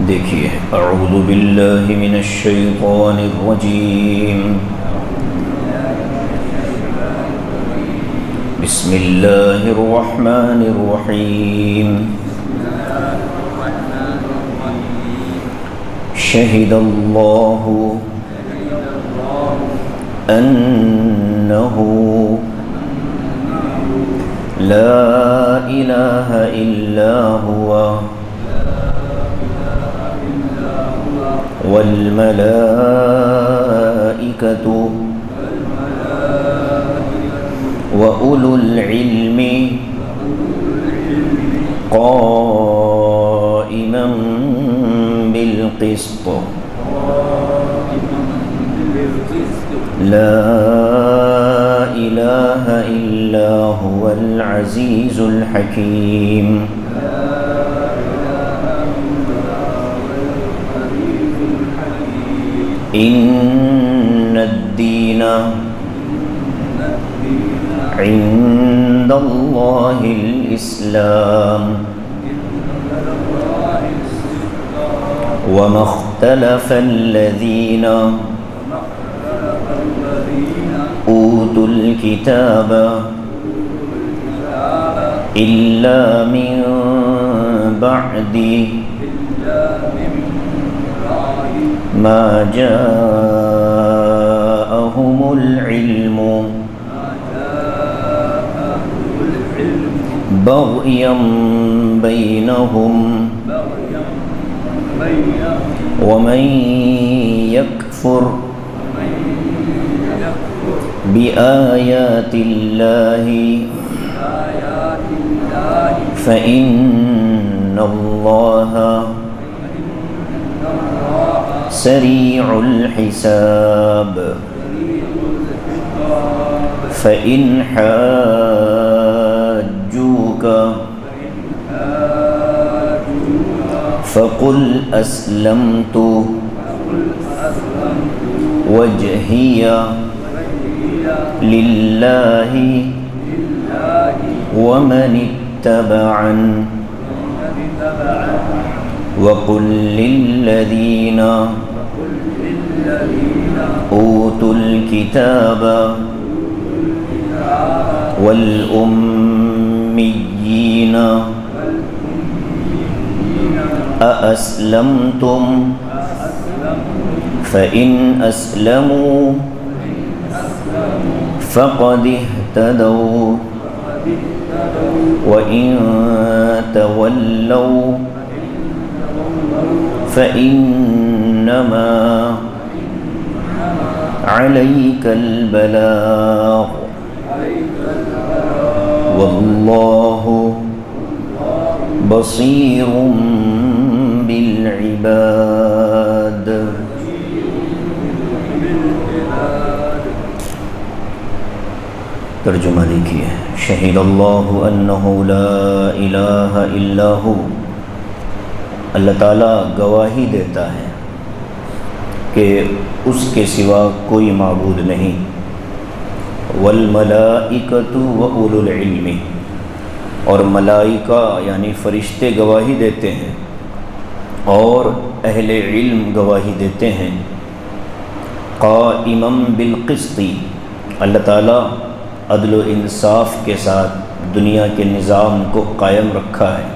دیکھیے، اعوذ باللہ من الشیطان الرجیم، بسم اللہ الرحمن الرحیم، شہد اللہ انہ لا الہ الا هو والملائکۃ وَأُولُو الْعِلْمِ قَائِمًا بِالْقِسْطِ لَا إِلَٰهَ إِلَّا هُوَ الْعَزِيزُ الْحَكِيمُ۔ إِنَّ الدِّينَ عند اللہ الاسلام وما اختلف الذین اوتوا الکتاب الا من بعد ما جاءهم العلم بغيا بينهم ومن يكفر بآيات الله فإن الله سريع الحساب فإن فقل أسلمت وجهي لله ومن اتبعن وقل للذين أوتوا الكتاب والأميين أأسلمتم فإن أسلموا فقد اهتدوا وإن تولوا فإنما عليك البلاغ والله بصير بالعباد۔ ترجمہ دیکھیے، شہد اللہ انہ لا الہ الا ہو، اللہ تعالیٰ گواہی دیتا ہے کہ اس کے سوا کوئی معبود نہیں، والملائکۃ وَأُولُو الْعِلْمِ، اور ملائکہ یعنی فرشتے گواہی دیتے ہیں اور اہل علم گواہی دیتے ہیں، قائمًا بالقسط، اللہ تعالیٰ عدل و انصاف کے ساتھ دنیا کے نظام کو قائم رکھا ہے،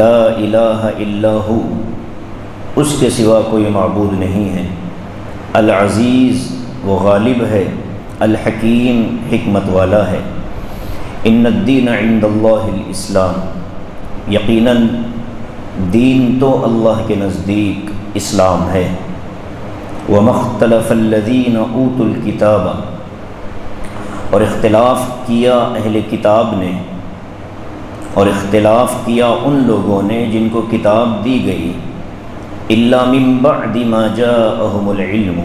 لا الہ الا ہو، اس کے سوا کوئی معبود نہیں ہے، العزیز وہ غالب ہے، الحکیم حکمت والا ہے، ان الدین عند اللہ الاسلام، یقیناً دین تو اللہ کے نزدیک اسلام ہے، وما اختلف الذین اوتوا الکتاب، اور اختلاف کیا اہل کتاب نے، اور اختلاف کیا ان لوگوں نے جن کو کتاب دی گئی، الا من بعد ما جاءهم العلم،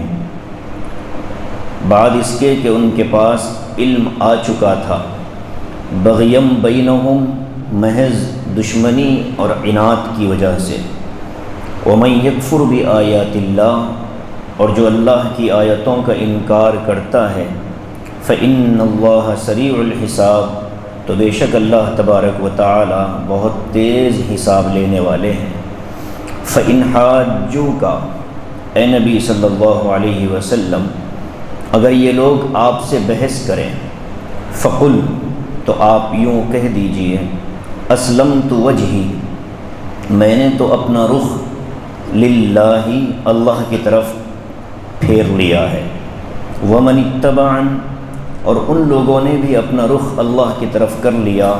بعد اس کے کہ ان کے پاس علم آ چکا تھا، بغیم بینہم، محض دشمنی اور عناد کی وجہ سے، ومن یکفر بآیات اللہ، اور جو اللہ کی آیتوں کا انکار کرتا ہے، فإن اللہ سریع الحساب، تو بے شک اللہ تبارک و تعالی بہت تیز حساب لینے والے ہیں۔ فَإِنْ حَاجُّوكَ، اے نبی صلی اللہ علیہ وسلم اگر یہ لوگ آپ سے بحث کریں، فقل، تو آپ یوں کہہ دیجئے، اسلمت وجہی، میں نے تو اپنا رخ للہ، اللہ کی طرف پھیر لیا ہے، ومن اتبعن، اور ان لوگوں نے بھی اپنا رخ اللہ کی طرف کر لیا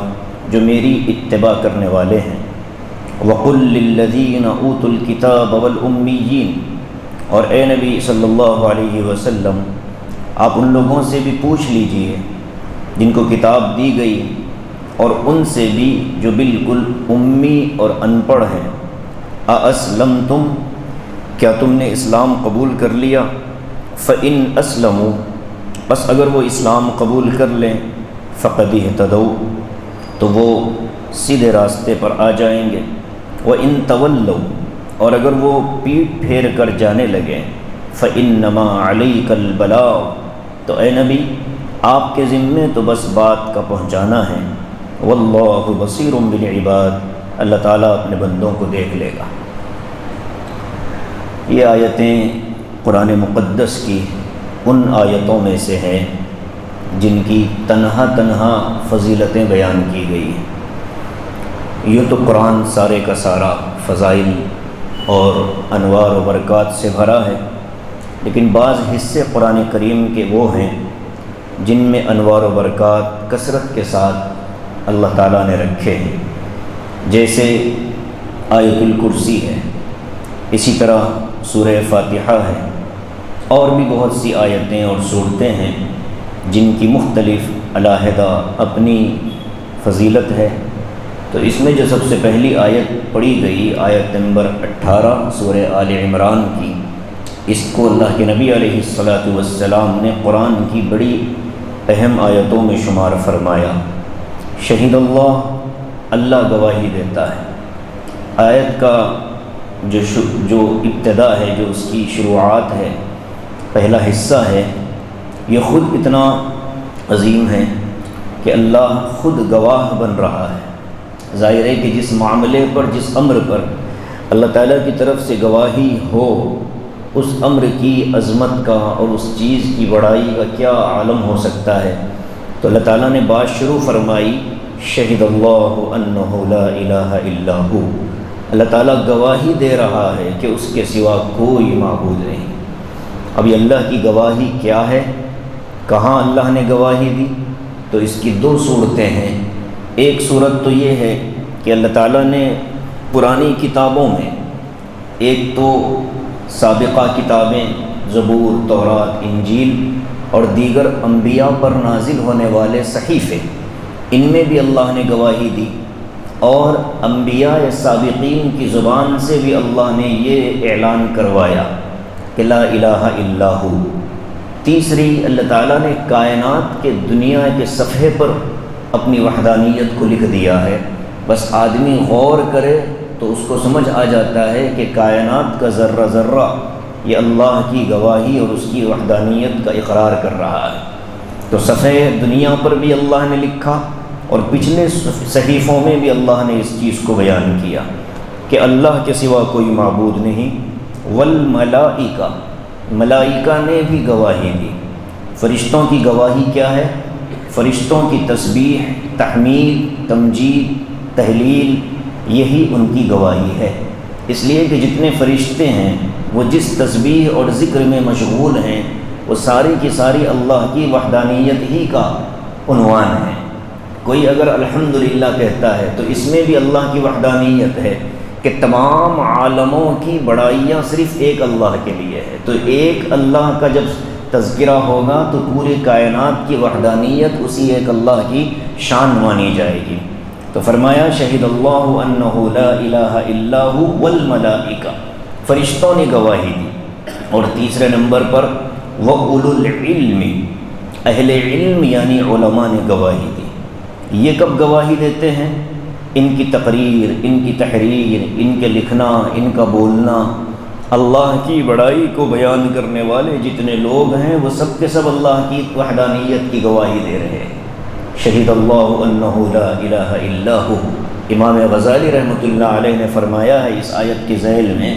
جو میری اتباع کرنے والے ہیں۔ وقل للذین اوتوا الکتاب والامیین، اور اے نبی صلی اللہ علیہ وسلم آپ ان لوگوں سے بھی پوچھ لیجئے جن کو کتاب دی گئی، اور ان سے بھی جو بالکل امی اور ان پڑھ ہیں، اَأَسْلَمْتُمْ، کیا تم نے اسلام قبول کر لیا؟ فَإِنْ أَسْلَمُوا، بس اگر وہ اسلام قبول کر لیں، فَقَدْ اهْتَدَوْا، تو وہ سیدھے راستے پر آ جائیں گے۔ وَإِنْ تَوَلَّوْا، اور اگر وہ پیٹ پھیر کر جانے لگیں، فَإِنَّمَا عَلَيْكَ الْبَلَاغُ، تو اے نبی آپ کے ذمے تو بس بات کا پہنچانا ہے۔ وَاللَّهُ بَصِيرٌ بِالْعِبَادِ، اللہ تعالیٰ اپنے بندوں کو دیکھ لے گا۔ یہ آیتیں قرآن مقدس کی ان آیتوں میں سے ہیں جن کی تنہا فضیلتیں بیان کی گئی ہیں۔ یہ تو قرآن سارے کا سارا فضائل اور انوار و برکات سے بھرا ہے، لیکن بعض حصے قرآن کریم کے وہ ہیں جن میں انوار و برکات کثرت کے ساتھ اللہ تعالیٰ نے رکھے ہیں، جیسے آیت الکرسی ہے، اسی طرح سورہ فاتحہ ہے، اور بھی بہت سی آیتیں اور صورتیں ہیں جن کی مختلف علیحدہ اپنی فضیلت ہے۔ تو اس میں جو سب سے پہلی آیت پڑھی گئی، آیت نمبر 18 سورہ آل عمران کی، اس کو اللہ کے نبی علیہ السلام نے قرآن کی بڑی اہم آیتوں میں شمار فرمایا۔ شہید اللہ گواہی دیتا ہے۔ آیت کا جو ابتدا ہے، جو اس کی شروعات ہے، پہلا حصہ ہے، یہ خود اتنا عظیم ہے کہ اللہ خود گواہ بن رہا ہے۔ ظاہر ہے کہ جس معاملے پر، جس امر پر اللہ تعالیٰ کی طرف سے گواہی ہو، اس امر کی عظمت کا اور اس چیز کی بڑائی کا کیا عالم ہو سکتا ہے۔ تو اللہ تعالیٰ نے بات شروع فرمائی، شہد اللہ انہ لا الہ الا ہو، اللہ تعالیٰ گواہی دے رہا ہے کہ اس کے سوا کوئی معبود نہیں۔ اب یہ اللہ کی گواہی کیا ہے، کہاں اللہ نے گواہی دی؟ تو اس کی دو صورتیں ہیں۔ ایک صورت تو یہ ہے کہ اللہ تعالیٰ نے پرانی کتابوں میں، ایک تو سابقہ کتابیں زبور، تورات، انجیل اور دیگر انبیاء پر نازل ہونے والے صحیفے، ان میں بھی اللہ نے گواہی دی، اور انبیاء سابقین کی زبان سے بھی اللہ نے یہ اعلان کروایا کہ لا الہ الا ہو۔ تیسری، اللہ تعالیٰ نے کائنات کے دنیا کے صفحے پر اپنی وحدانیت کو لکھ دیا ہے، بس آدمی غور کرے تو اس کو سمجھ آ جاتا ہے کہ کائنات کا ذرہ ذرہ یہ اللہ کی گواہی اور اس کی وحدانیت کا اقرار کر رہا ہے۔ تو صفحے دنیا پر بھی اللہ نے لکھا، اور پچھلے صحیفوں میں بھی اللہ نے اس چیز کو بیان کیا کہ اللہ کے سوا کوئی معبود نہیں۔ والملائکہ، ملائکہ نے بھی گواہی دی۔ فرشتوں کی گواہی کیا ہے؟ فرشتوں کی تسبیح، تحمید، تمجید، تہلیل، یہی ان کی گواہی ہے۔ اس لیے کہ جتنے فرشتے ہیں وہ جس تسبیح اور ذکر میں مشغول ہیں، وہ ساری کی ساری اللہ کی وحدانیت ہی کا عنوان ہے۔ کوئی اگر الحمدللہ کہتا ہے تو اس میں بھی اللہ کی وحدانیت ہے کہ تمام عالموں کی بڑائیاں صرف ایک اللہ کے لیے ہے۔ تو ایک اللہ کا جب تذکرہ ہوگا تو پوری کائنات کی وحدانیت اسی ایک اللہ کی شان مانی جائے گی۔ تو فرمایا شہد اللہ انہ لا الہ الا ہو والملائکہ، فرشتوں نے گواہی دی۔ اور تیسرے نمبر پر وَأُولُو الْعِلْمِ، اہل علم یعنی علماء نے گواہی دی۔ یہ کب گواہی دیتے ہیں؟ ان کی تقریر، ان کی تحریر، ان کے لکھنا، ان کا بولنا، اللہ کی بڑائی کو بیان کرنے والے جتنے لوگ ہیں وہ سب کے سب اللہ کی وحدانیت کی گواہی دے رہے ہیں۔ شہید اللہ انہ لا الہ الا ہو۔ امام غزالی رحمۃ اللہ علیہ نے فرمایا ہے اس آیت کی ذیل میں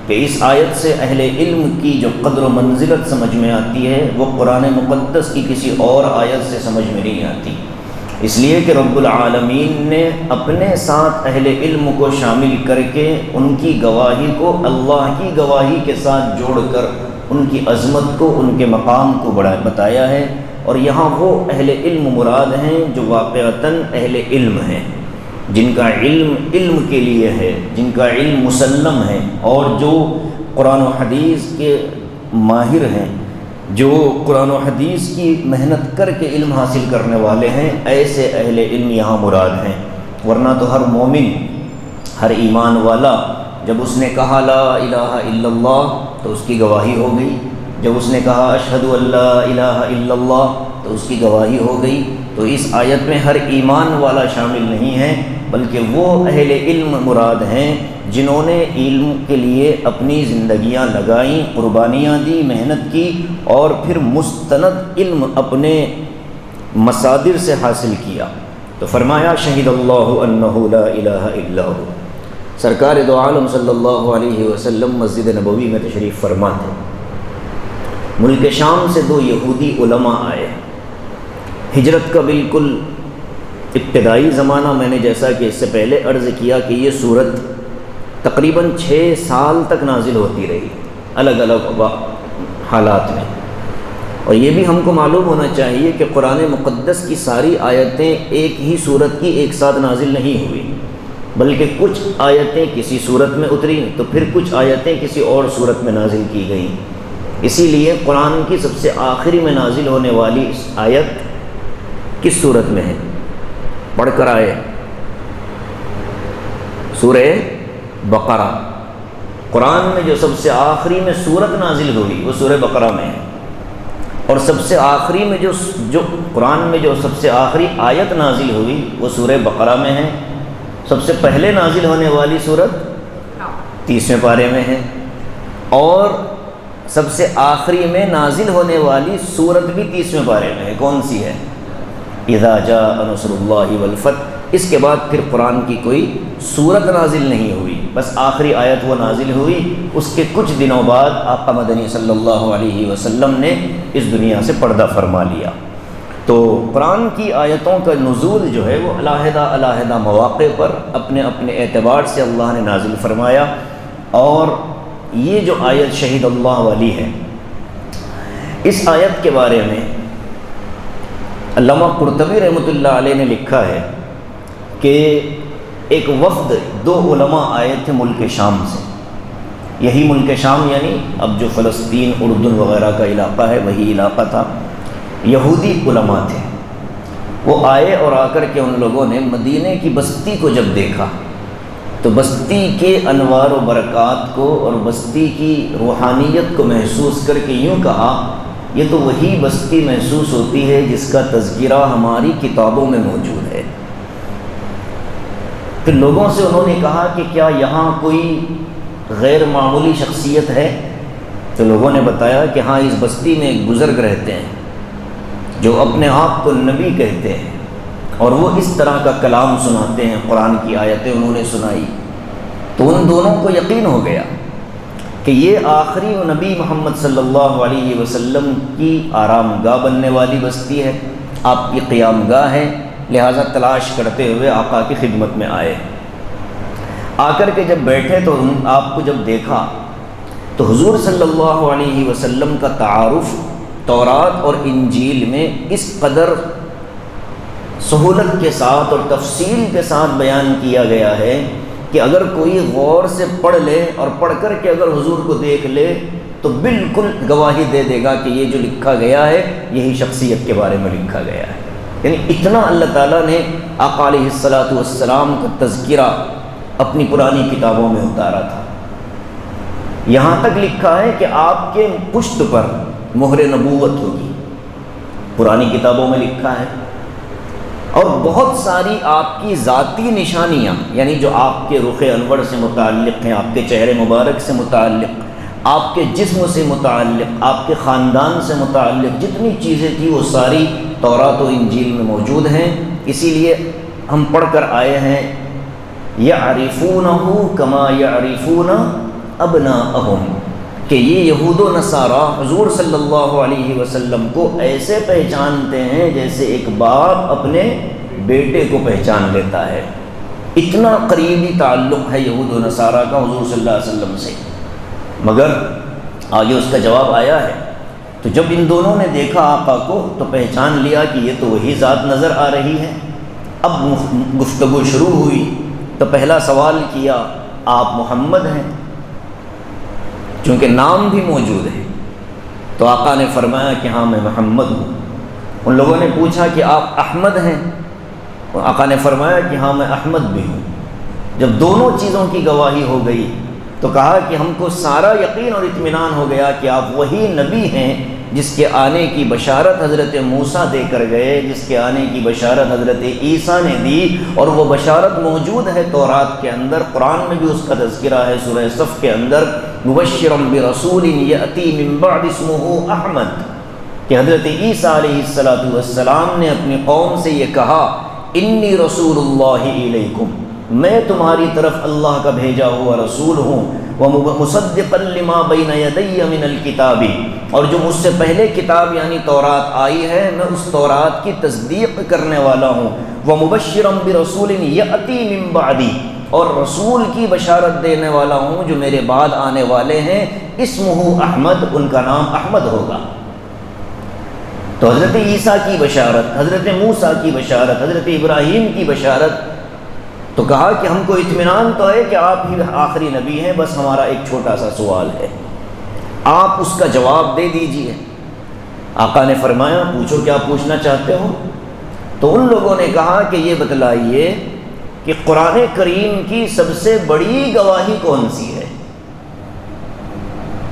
کہ اس آیت سے اہل علم کی جو قدر و منزلت سمجھ میں آتی ہے وہ قرآن مقدس کی کسی اور آیت سے سمجھ میں نہیں آتی، اس لیے کہ رب العالمین نے اپنے ساتھ اہل علم کو شامل کر کے ان کی گواہی کو اللہ کی گواہی کے ساتھ جوڑ کر ان کی عظمت کو، ان کے مقام کو بتایا ہے، اور یہاں وہ اہل علم مراد ہیں جو واقعتاً اہل علم ہیں، جن کا علم کے لیے ہے، جن کا علم مسلم ہے، اور جو قرآن و حدیث کے ماہر ہیں، جو قرآن و حدیث کی محنت کر کے علم حاصل کرنے والے ہیں، ایسے اہل علم یہاں مراد ہیں۔ ورنہ تو ہر مومن، ہر ایمان والا جب اس نے کہا لا الہ الا اللہ تو اس کی گواہی ہو گئی، جب اس نے کہا اشہد ان لا الہ الا اللہ تو اس کی گواہی ہو گئی۔ تو اس آیت میں ہر ایمان والا شامل نہیں ہے، بلکہ وہ اہل علم مراد ہیں جنہوں نے علم کے لیے اپنی زندگیاں لگائیں، قربانیاں دی، محنت کی، اور پھر مستند علم اپنے مصادر سے حاصل کیا۔ تو فرمایا شہید اللہ انہ لا الہ الا ہو۔ سرکار دو عالم صلی اللہ علیہ وسلم مسجد نبوی میں تشریف فرما تھے۔ ملک شام سے دو یہودی علماء آئے۔ ہجرت کا بالکل ابتدائی زمانہ، میں نے جیسا کہ اس سے پہلے عرض کیا کہ یہ صورت تقریباً 6 سال تک نازل ہوتی رہی الگ الگ حالات میں، اور یہ بھی ہم کو معلوم ہونا چاہیے کہ قرآن مقدس کی ساری آیتیں ایک ہی صورت کی ایک ساتھ نازل نہیں ہوئی، بلکہ کچھ آیتیں کسی صورت میں اتریں تو پھر کچھ آیتیں کسی اور صورت میں نازل کی گئیں۔ اسی لیے قرآن کی سب سے آخری میں نازل ہونے والی آیت کس صورت میں ہے؟ پڑھ کر آئے سورہ بقرہ۔ قرآن میں جو سب سے آخری میں صورت نازل ہوئی وہ سورہ بقرہ میں ہے، اور سب سے آخری میں جو قرآن میں جو سب سے آخری آیت نازل ہوئی وہ سورہ بقرہ میں ہے۔ سب سے پہلے نازل ہونے والی صورت 30ویں پارے میں ہے، اور سب سے آخری میں نازل ہونے والی صورت بھی 30ویں پارے میں ہے۔ کون سی ہے؟ اذا جاء نصر اللہ والفتح۔ اس کے بعد پھر قرآن کی کوئی صورت نازل نہیں ہوئی، بس آخری آیت وہ نازل ہوئی۔ اس کے کچھ دنوں بعد آقا مدنی صلی اللہ علیہ وسلم نے اس دنیا سے پردہ فرما لیا۔ تو قرآن کی آیتوں کا نزول جو ہے وہ علیحدہ مواقع پر اپنے اپنے اعتبار سے اللہ نے نازل فرمایا، اور یہ جو آیت شہید اللہ والی ہے، اس آیت کے بارے میں علامہ قرطبی رحمۃ اللہ علیہ نے لکھا ہے کہ ایک وفد 2 علماء آئے تھے ملک شام سے۔ یہی ملک شام یعنی اب جو فلسطین، اردن وغیرہ کا علاقہ ہے وہی علاقہ تھا۔ یہودی علماء تھے، وہ آئے اور آ کر کے ان لوگوں نے مدینے کی بستی کو جب دیکھا تو بستی کے انوار و برکات کو اور بستی کی روحانیت کو محسوس کر کے یوں کہا یہ تو وہی بستی محسوس ہوتی ہے جس کا تذکرہ ہماری کتابوں میں موجود ہے۔ پھر لوگوں سے انہوں نے کہا کہ کیا یہاں کوئی غیر معمولی شخصیت ہے؟ تو لوگوں نے بتایا کہ ہاں اس بستی میں ایک بزرگ رہتے ہیں جو اپنے آپ کو نبی کہتے ہیں، اور وہ اس طرح کا کلام سناتے ہیں، قرآن کی آیتیں انہوں نے سنائی۔ تو ان دونوں کو یقین ہو گیا کہ یہ آخری نبی محمد صلی اللہ علیہ وسلم کی آرام گاہ بننے والی بستی ہے، آپ کی قیام گاہ ہے، لہٰذا تلاش کرتے ہوئے آقا کی خدمت میں آئے۔ آ کر کے جب بیٹھے تو آپ کو جب دیکھا تو حضور صلی اللہ علیہ وسلم کا تعارف تورات اور انجیل میں اس قدر سہولت کے ساتھ اور تفصیل کے ساتھ بیان کیا گیا ہے کہ اگر کوئی غور سے پڑھ لے اور پڑھ کر کے اگر حضور کو دیکھ لے تو بالکل گواہی دے دے گا کہ یہ جو لکھا گیا ہے یہی شخصیت کے بارے میں لکھا گیا ہے۔ یعنی اتنا اللہ تعالیٰ نے آقا علیہ الصلاۃ والسلام کا تذکرہ اپنی پرانی کتابوں میں اتارا تھا۔ یہاں تک لکھا ہے کہ آپ کے پشت پر مہر نبوت ہوگی، پرانی کتابوں میں لکھا ہے، اور بہت ساری آپ کی ذاتی نشانیاں یعنی جو آپ کے رخ انور سے متعلق ہیں، آپ کے چہرے مبارک سے متعلق، آپ کے جسم سے متعلق، آپ کے خاندان سے متعلق جتنی چیزیں تھیں وہ ساری تورات و انجیل میں موجود ہیں، اسی لیے ہم پڑھ کر آئے ہیں یعرفونہ کما یعرفون ابناءہم، کہ یہ یہود و نصارہ حضور صلی اللہ علیہ وسلم کو ایسے پہچانتے ہیں جیسے ایک باپ اپنے بیٹے کو پہچان لیتا ہے۔ اتنا قریبی تعلق ہے یہود و نصارہ کا حضور صلی اللہ علیہ وسلم سے۔ مگر آگے اس کا جواب آیا ہے، تو جب ان دونوں نے دیکھا آقا کو تو پہچان لیا کہ یہ تو وہی ذات نظر آ رہی ہے۔ اب گفتگو شروع ہوئی تو پہلا سوال کیا آپ محمد ہیں؟ چونکہ نام بھی موجود ہے تو آقا نے فرمایا کہ ہاں میں محمد ہوں۔ ان لوگوں نے پوچھا کہ آپ احمد ہیں؟ آقا نے فرمایا کہ ہاں میں احمد بھی ہوں۔ جب دونوں چیزوں کی گواہی ہو گئی تو کہا کہ ہم کو سارا یقین اور اطمینان ہو گیا کہ آپ وہی نبی ہیں جس کے آنے کی بشارت حضرت موسیٰ دے کر گئے، جس کے آنے کی بشارت حضرت عیسیٰ نے دی، اور وہ بشارت موجود ہے تورات کے اندر، قرآن میں بھی اس کا تذکرہ ہے سورہ صف کے اندر، مبشرا برسول یأتی من بعد اسمہ احمد، کہ حضرت عیسیٰ علیہ السلام نے اپنی قوم سے یہ کہا انی رسول اللہ الیکم، میں تمہاری طرف اللہ کا بھیجا ہوا رسول ہوں، ومصدقا لما بین یدی من الکتاب، اور جو مجھ سے پہلے کتاب یعنی تورات آئی ہے میں اس تورات کی تصدیق کرنے والا ہوں، ومبشرا برسول یأتی من بعدی، اور رسول کی بشارت دینے والا ہوں جو میرے بعد آنے والے ہیں، اسمہ احمد، ان کا نام احمد ہوگا۔ تو حضرت عیسیٰ کی بشارت، حضرت موسیٰ کی بشارت، حضرت ابراہیم کی بشارت، تو کہا کہ ہم کو اطمینان تو ہے کہ آپ ہی آخری نبی ہیں، بس ہمارا ایک چھوٹا سا سوال ہے، آپ اس کا جواب دے دیجئے۔ آقا نے فرمایا پوچھو کیا پوچھنا چاہتے ہو؟ تو ان لوگوں نے کہا کہ یہ بتلائیے کہ قرآن کریم کی سب سے بڑی گواہی کون سی ہے؟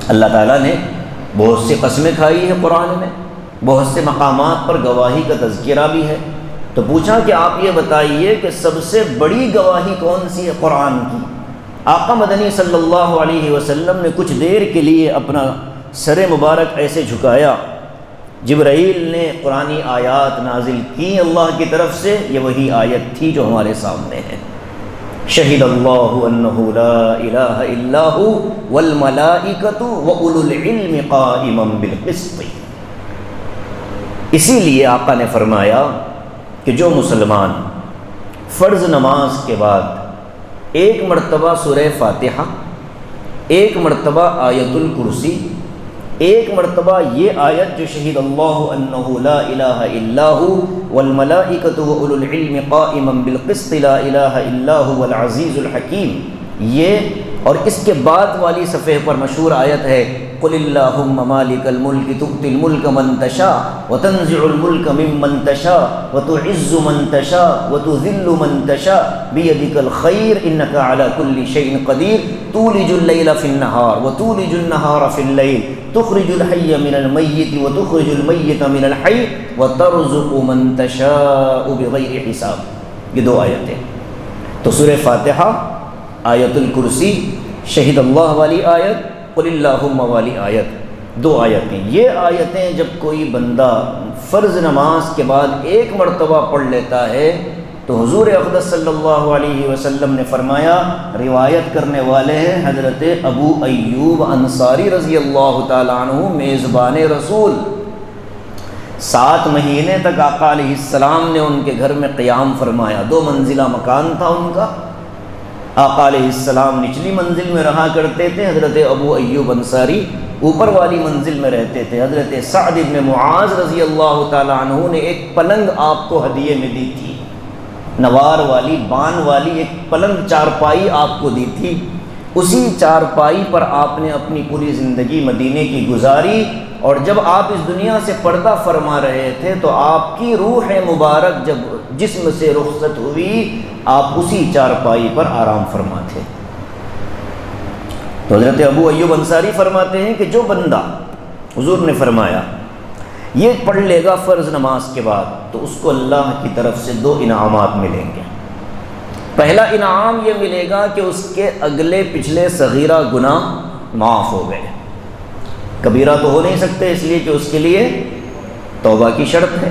اللہ تعالیٰ نے بہت سی قسمیں کھائی ہیں قرآن میں، بہت سے مقامات پر گواہی کا تذکرہ بھی ہے، تو پوچھا کہ آپ یہ بتائیے کہ سب سے بڑی گواہی کون سی ہے قرآن کی؟ آقا مدنی صلی اللہ علیہ وسلم نے کچھ دیر کے لیے اپنا سر مبارک ایسے جھکایا، جبرائیل نے قرآنی آیات نازل کی اللہ کی طرف سے، یہ وہی آیت تھی جو ہمارے سامنے ہے، شہد اللہ انہ لا الہ الا ھو والملائکۃ واولو العلم قائما بالقسط۔ اسی لیے آقا نے فرمایا کہ جو مسلمان فرض نماز کے بعد ایک مرتبہ سورہ فاتحہ، ایک مرتبہ آیت الکرسی، ایک مرتبہ یہ آیت جو شہید اللہ انہ لا الہ الا ھو والملائکۃ واولو العلم قائما بالقسط لا الہ الا ھو العزیز الحکیم، یہ اور اس کے بعد والی صفحے پر مشہور آیت ہے قل اللہم مالک الملک تؤتی الملک من تشاء وتنزع الملک ممن تشاء وتعز من تشاء وتذل من تشاء بیدک الخیر انک علی کل شیء قدیر تولج اللیل فی النہار وتولج النہار فی اللیل تخرج الحی من المیت وتخرج المیت من الحی وترزق من تشاء بغیر حساب۔ یہ دو آیتیں، تو سورہ فاتحہ، آیت الکرسی، شہید اللہ والی آیت، قل اللہم والی آیت، دو آیتیں۔ یہ آیتیں جب کوئی بندہ فرض نماز کے بعد ایک مرتبہ پڑھ لیتا ہے تو حضور اقدس صلی اللہ علیہ وسلم نے فرمایا، روایت کرنے والے ہیں حضرت ابو ایوب انصاری رضی اللہ تعالیٰ عنہ، میزبان رسول، 7 مہینے تک آقا علیہ السلام نے ان کے گھر میں قیام فرمایا، 2 منزلہ مکان تھا ان کا، آقا علیہ السلام نچلی منزل میں رہا کرتے تھے، حضرت ابو ایوب انصاری اوپر والی منزل میں رہتے تھے۔ حضرت سعد بن معاذ رضی اللہ تعالیٰ عنہ نے ایک پلنگ آپ کو ہدیے میں دی تھی، نوار والی، بان والی ایک پلنگ چارپائی آپ کو دی تھی، اسی چارپائی پر آپ نے اپنی پوری زندگی مدینے کی گزاری، اور جب آپ اس دنیا سے پردہ فرما رہے تھے تو آپ کی روح مبارک جب جسم سے رخصت ہوئی آپ اسی چارپائی پر آرام فرما تھے۔ تو حضرت ابو ایوب انصاری فرماتے ہیں کہ جو بندہ، حضور نے فرمایا، یہ پڑھ لے گا فرض نماز کے بعد تو اس کو اللہ کی طرف سے 2 انعامات ملیں گے۔ پہلا انعام یہ ملے گا کہ اس کے اگلے پچھلے صغیرہ گناہ معاف ہو گئے، کبیرہ تو ہو نہیں سکتے اس لیے کہ اس کے لیے توبہ کی شرط ہے،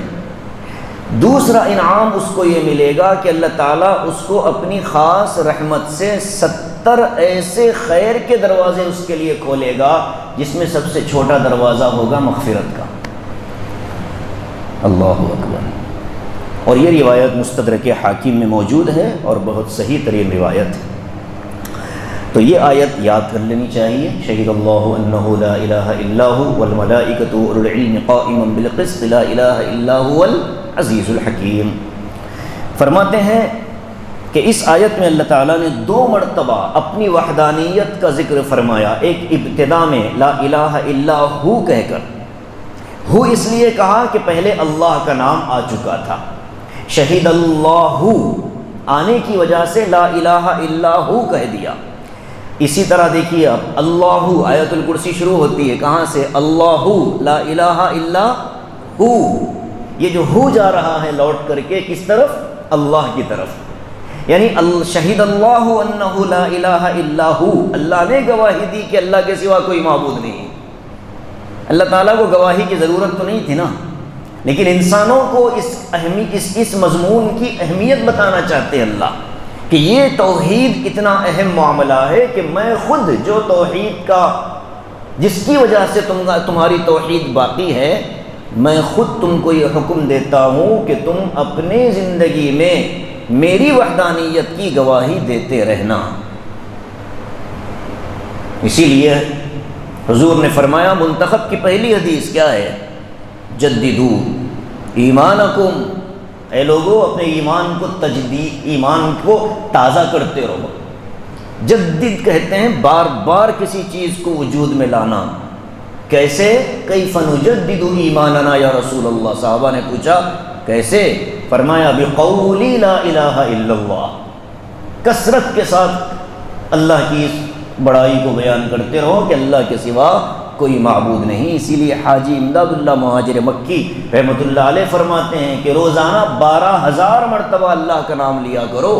دوسرا انعام اس کو یہ ملے گا کہ اللہ تعالیٰ اس کو اپنی خاص رحمت سے 70 ایسے خیر کے دروازے اس کے لیے کھولے گا جس میں سب سے چھوٹا دروازہ ہوگا مغفرت کا۔ اللہ اکبر۔ اور یہ روایت مستدرک حاکم میں موجود ہے اور بہت صحیح ترین روایت ہے۔ تو یہ آیت یاد کر لینی چاہیے، شہید اللہ انہ لا الہ الا ھو والملائکۃ واولو العلم قائما بالقسط لا الہ الا ھو العزیز الحکیم۔ فرماتے ہیں کہ اس آیت میں اللہ تعالیٰ نے 2 مرتبہ اپنی وحدانیت کا ذکر فرمایا، ایک ابتدا میں لا الہ الا ھو کہہ کر، ہو اس لیے کہا کہ پہلے اللہ کا نام آ چکا تھا، شہید اللہ آنے کی وجہ سے لا الہ الا ھو کہہ دیا۔ اسی طرح دیکھیے اب اللہ، آیت الکرسی شروع ہوتی ہے کہاں سے؟ اللہ لا الہ الا ہو، یہ جو ہو جا رہا ہے لوٹ کر کے کس طرف؟ اللہ کی طرف، یعنی شہید اللہ انہ لا الہ الا ہو، اللہ نے گواہی دی کہ اللہ کے سوا کوئی معبود نہیں۔ اللہ تعالیٰ کو گواہی کی ضرورت تو نہیں تھی نا، لیکن انسانوں کو اس مضمون کی اہمیت بتانا چاہتے ہیں اللہ کہ یہ توحید اتنا اہم معاملہ ہے کہ میں خود جو توحید کا، جس کی وجہ سے تمہاری توحید باقی ہے، میں خود تم کو یہ حکم دیتا ہوں کہ تم اپنی زندگی میں میری وحدانیت کی گواہی دیتے رہنا۔ اسی لیے حضور نے فرمایا، منتخب کی پہلی حدیث کیا ہے؟ جددو ایمانکم، اے لوگو اپنے ایمان کو ایمان کو تازہ کرتے رہو۔ جدد کہتے ہیں بار بار کسی چیز کو وجود میں لانا۔ کیسے؟ کیف نجدد ایماننا یا رسول اللہ، صحابہ نے پوچھا کیسے؟ فرمایا بقولی لا الہ الا اللہ، کثرت کے ساتھ اللہ کی اس بڑائی کو بیان کرتے رہو کہ اللہ کے سوا کوئی معبود نہیں۔ اسی لیے حاجی امداد اللہ مہاجر مکی رحمۃ اللہ علیہ فرماتے ہیں کہ روزانہ 12,000 مرتبہ اللہ کا نام لیا کرو۔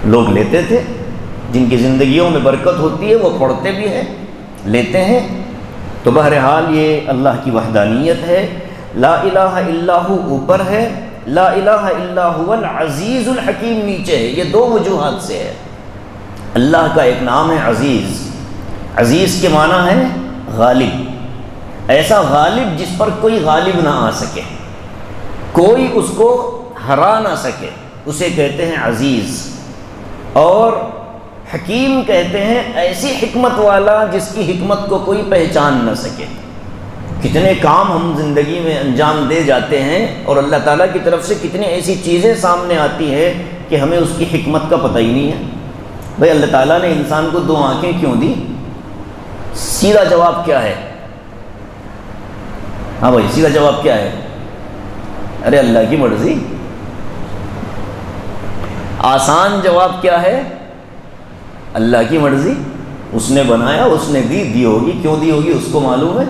لوگ لیتے تھے، جن کی زندگیوں میں برکت ہوتی ہے وہ پڑھتے بھی ہیں، لیتے ہیں۔ تو بہرحال یہ اللہ کی وحدانیت ہے۔ لا الہ الا ہو اوپر ہے، لا الہ الا هو العزیز الحکیم نیچے ہے۔ یہ 2 وجوہات سے ہے۔ اللہ کا ایک نام ہے عزیز، عزیز کے معنی ہے غالب، ایسا غالب جس پر کوئی غالب نہ آ سکے، کوئی اس کو ہرا نہ سکے، اسے کہتے ہیں عزیز۔ اور حکیم کہتے ہیں ایسی حکمت والا جس کی حکمت کو کوئی پہچان نہ سکے۔ کتنے کام ہم زندگی میں انجام دے جاتے ہیں اور اللہ تعالیٰ کی طرف سے کتنی ایسی چیزیں سامنے آتی ہے کہ ہمیں اس کی حکمت کا پتہ ہی نہیں ہے۔ بھئی اللہ تعالیٰ نے انسان کو 2 آنکھیں کیوں دی؟ سیدھا جواب کیا ہے؟ ہاں بھائی سیدھا جواب کیا ہے؟ ارے اللہ کی مرضی۔ آسان جواب کیا ہے؟ اللہ کی مرضی۔ اس نے بنایا، اس نے دی ہوگی، کیوں دی ہوگی اس کو معلوم ہے۔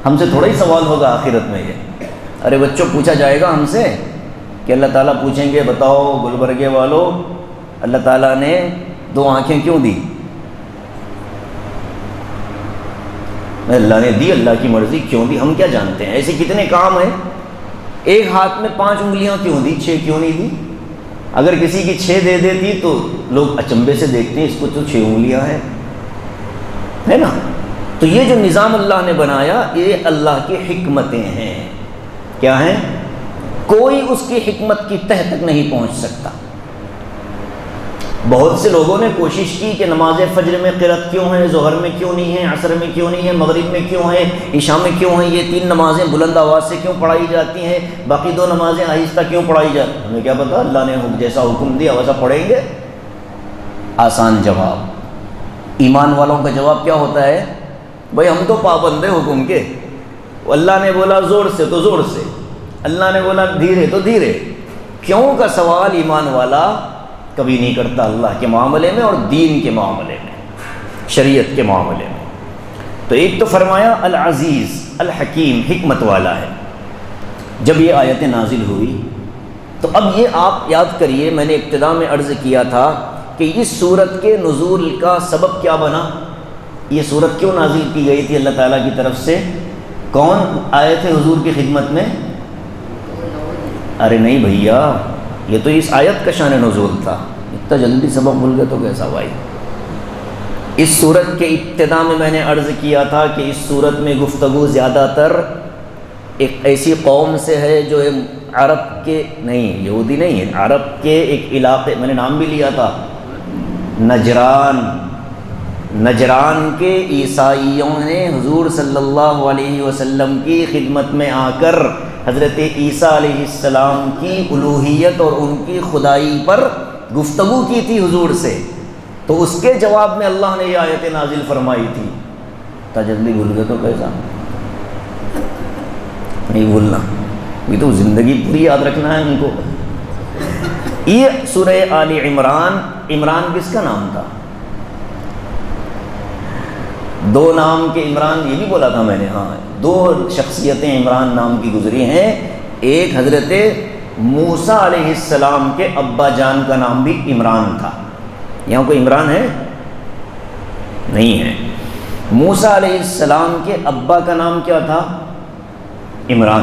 ہم سے تھوڑا ہی سوال ہوگا آخرت میں یہ۔ ارے بچوں پوچھا جائے گا ہم سے کہ اللہ تعالیٰ پوچھیں گے بتاؤ گلبرگے والوں اللہ تعالیٰ نے 2 آنکھیں کیوں دی؟ اللہ نے دی، اللہ کی مرضی، کیوں دی ہم کیا جانتے ہیں۔ ایسے کتنے کام ہیں، ایک ہاتھ میں 5 انگلیاں کیوں دی، 6 کیوں نہیں دی؟ اگر کسی کی 6 دے دیتی تو لوگ اچنبے سے دیکھتے ہیں اس کو تو 6 انگلیاں ہیں، ہے نا۔ تو یہ جو نظام اللہ نے بنایا یہ اللہ کی حکمتیں ہیں۔ کیا ہیں؟ کوئی اس کی حکمت کی تہ تک نہیں پہنچ سکتا۔ بہت سے لوگوں نے کوشش کی کہ نماز فجر میں قرأت کیوں ہے، ظہر میں کیوں نہیں ہے، عصر میں کیوں نہیں ہے، مغرب میں کیوں ہے، عشاء میں کیوں ہے، یہ 3 نمازیں بلند آواز سے کیوں پڑھائی جاتی ہیں، باقی 2 نمازیں آہستہ کیوں پڑھائی جاتی ہیں؟ ہمیں کیا پتہ، اللہ نے جیسا حکم دیا ویسا پڑھیں گے۔ آسان جواب۔ ایمان والوں کا جواب کیا ہوتا ہے؟ بھائی ہم تو پابند ہیں حکم کے، اللہ نے بولا زور سے تو زور سے، اللہ نے بولا دھیرے تو دھیرے۔ کیوں کا سوال ایمان والا کبھی نہیں کرتا اللہ کے معاملے میں اور دین کے معاملے میں، شریعت کے معاملے میں۔ تو ایک تو فرمایا العزیز الحکیم، حکمت والا ہے۔ جب یہ آیتیں نازل ہوئی تو اب یہ آپ یاد کریے، میں نے ابتدا میں عرض کیا تھا کہ اس سورت کے نزول کا سبب کیا بنا، یہ سورت کیوں نازل کی گئی تھی اللہ تعالیٰ کی طرف سے، کون آئے تھے حضور کی خدمت میں؟ ارے نہیں بھیا، یہ تو اس آیت کا شان نزول تھا، اتنا جلدی سبق بھول گئے تو کیسا بھائی؟ اس صورت کے ابتدا میں میں نے عرض کیا تھا کہ اس صورت میں گفتگو زیادہ تر ایک ایسی قوم سے ہے جو عرب کے نہیں، یہودی نہیں ہے، عرب کے ایک علاقے، میں نے نام بھی لیا تھا، نجران کے عیسائیوں نے حضور صلی اللہ علیہ وسلم کی خدمت میں آ کر حضرت عیسیٰ علیہ السلام کی الوہیت اور ان کی خدائی پر گفتگو کی تھی حضور سے، تو اس کے جواب میں اللہ نے یہ آیت نازل فرمائی تھی۔ تا جلدی بھول گئے تو کیسا؟ نہیں بھولنا، یہ تو زندگی پوری یاد رکھنا ہے ان کو۔ یہ سورہ آل عمران، عمران کس کا نام تھا؟ دو نام کے عمران، یہ بھی بولا تھا میں نے، ہاں دو شخصیتیں عمران نام کی گزری ہیں۔ ایک حضرت موسیٰ علیہ السلام کے ابا جان کا نام بھی عمران تھا۔ یہاں کوئی عمران ہے؟ نہیں ہے۔ موسیٰ علیہ السلام کے ابا کا نام کیا تھا؟ عمران۔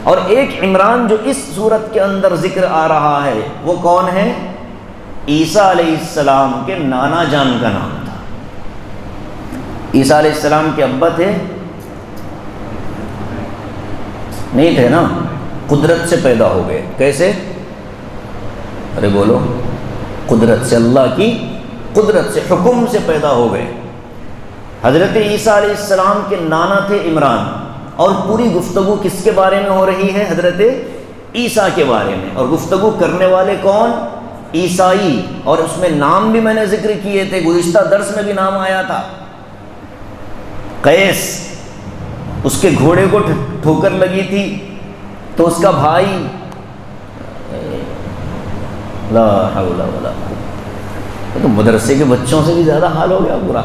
اور ایک عمران جو اس صورت کے اندر ذکر آ رہا ہے وہ کون ہے؟ عیسیٰ علیہ السلام کے نانا جان کا نام تھا۔ عیسیٰ علیہ السلام کے ابا تھے؟ نہیں تھے نا، قدرت سے پیدا ہو گئے۔ کیسے؟ ارے بولو، قدرت سے، اللہ کی قدرت سے، حکم سے پیدا ہو گئے۔ حضرت عیسیٰ علیہ السلام کے نانا تھے عمران، اور پوری گفتگو کس کے بارے میں ہو رہی ہے؟ حضرت عیسیٰ کے بارے میں۔ اور گفتگو کرنے والے کون؟ عیسائی۔ اور اس میں نام بھی میں نے ذکر کیے تھے، گزشتہ درس میں بھی نام آیا تھا، قیس۔ اس کے گھوڑے کو ٹھوکر لگی تھی تو اس کا بھائی، لا حول ولا قوة، تو مدرسے کے بچوں سے بھی زیادہ حال ہو گیا برا۔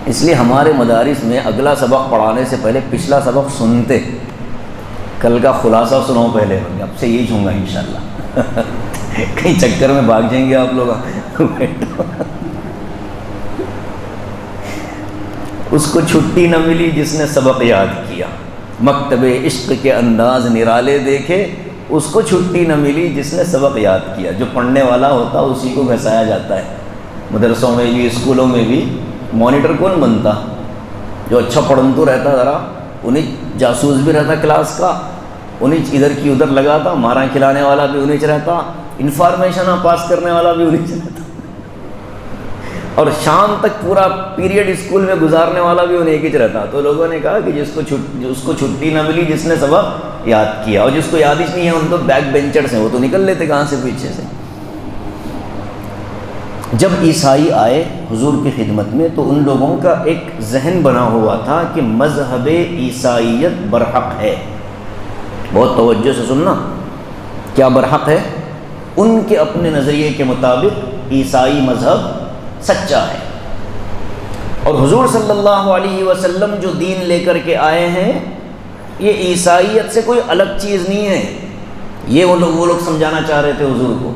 اس لیے ہمارے مدارس میں اگلا سبق پڑھانے سے پہلے پچھلا سبق سنتے، کل کا خلاصہ سنو پہلے، اب سے یہی چھوں گا انشاءاللہ۔ کہیں چکر میں بھاگ جائیں گے آپ لوگ۔ اس کو چھٹی نہ ملی جس نے سبق یاد کیا، مکتب عشق کے انداز نرالے دیکھے، اس کو چھٹی نہ ملی جس نے سبق یاد کیا۔ جو پڑھنے والا ہوتا اسی کو گھسایا جاتا ہے۔ مدرسوں میں بھی، اسکولوں میں بھی مانیٹر کون بنتا؟ جو اچھا پڑھنتو رہتا، ذرا انہیں جاسوس بھی رہتا کلاس کا، انہیں ادھر کی ادھر لگاتا، مارا کھلانے والا بھی انہیں رہتا، انفارمیشن پاس کرنے والا بھی انہیں رہتا، اور شام تک پورا پیریڈ اسکول میں گزارنے والا بھی انہیں ہی رہتا۔ تو لوگوں نے کہا کہ جس کو چھٹی نہ ملی جس نے سبق یاد کیا، اور جس کو یاد ہی نہیں ہے ان تو بیک بینچرز ہیں، وہ تو نکل لیتے کہاں سے، پیچھے سے۔ جب عیسائی آئے حضور کی خدمت میں تو ان لوگوں کا ایک ذہن بنا ہوا تھا کہ مذہب عیسائیت برحق ہے۔ بہت توجہ سے سننا، کیا برحق ہے؟ ان کے اپنے نظریے کے مطابق عیسائی مذہب سچا ہے، اور حضور صلی اللہ علیہ وسلم جو دین لے کر کے آئے ہیں یہ عیسائیت سے کوئی الگ چیز نہیں ہے۔ یہ وہ لوگ سمجھانا چاہ رہے تھے حضور کو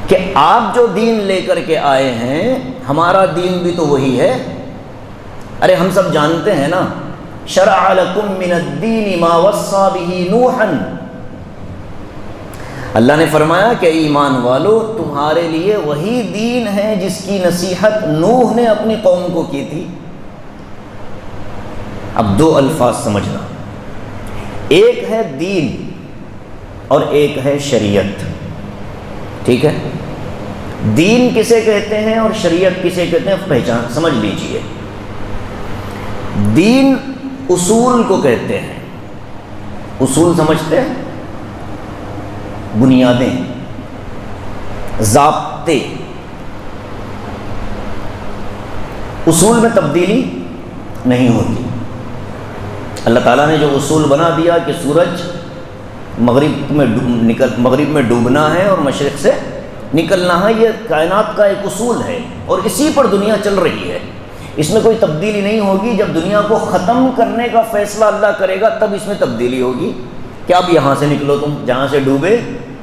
کہ آپ جو دین لے کر کے آئے ہیں ہمارا دین بھی تو وہی ہے۔ ارے ہم سب جانتے ہیں نا، شرع لکم من الدین ما وصى به نوحا، اللہ نے فرمایا کہ ایمان والو تمہارے لیے وہی دین ہے جس کی نصیحت نوح نے اپنی قوم کو کی تھی۔ اب دو الفاظ سمجھنا، ایک ہے دین اور ایک ہے شریعت، ٹھیک ہے؟ دین کسے کہتے ہیں اور شریعت کسے کہتے ہیں پہچان سمجھ لیجئے۔ دین اصول کو کہتے ہیں، اصول سمجھتے ہیں، بنیادیں، ضابطے۔ اصول میں تبدیلی نہیں ہوتی۔ اللہ تعالیٰ نے جو اصول بنا دیا کہ سورج مغرب میں ڈوبنا ہے اور مشرق سے نکلنا ہے، یہ کائنات کا ایک اصول ہے اور اسی پر دنیا چل رہی ہے۔ اس میں کوئی تبدیلی نہیں ہوگی۔ جب دنیا کو ختم کرنے کا فیصلہ اللہ کرے گا تب اس میں تبدیلی ہوگی کہ اب یہاں سے نکلو، تم جہاں سے ڈوبے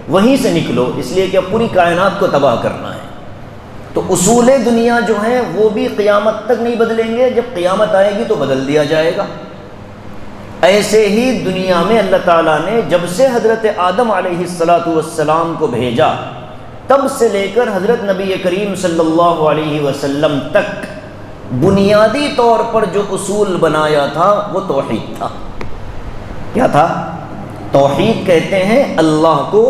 وہیں سے نکلو، اس لیے کہ اب پوری کائنات کو تباہ کرنا ہے۔ تو اصول دنیا جو ہیں وہ بھی قیامت تک نہیں بدلیں گے، جب قیامت آئے گی تو بدل دیا جائے گا۔ ایسے ہی دنیا میں اللہ تعالیٰ نے جب سے حضرت آدم علیہ السلام کو بھیجا تب سے لے کر حضرت نبی کریم صلی اللہ علیہ وسلم تک بنیادی طور پر جو اصول بنایا تھا وہ توحید تھا۔ کیا تھا؟ توحید کہتے ہیں اللہ کو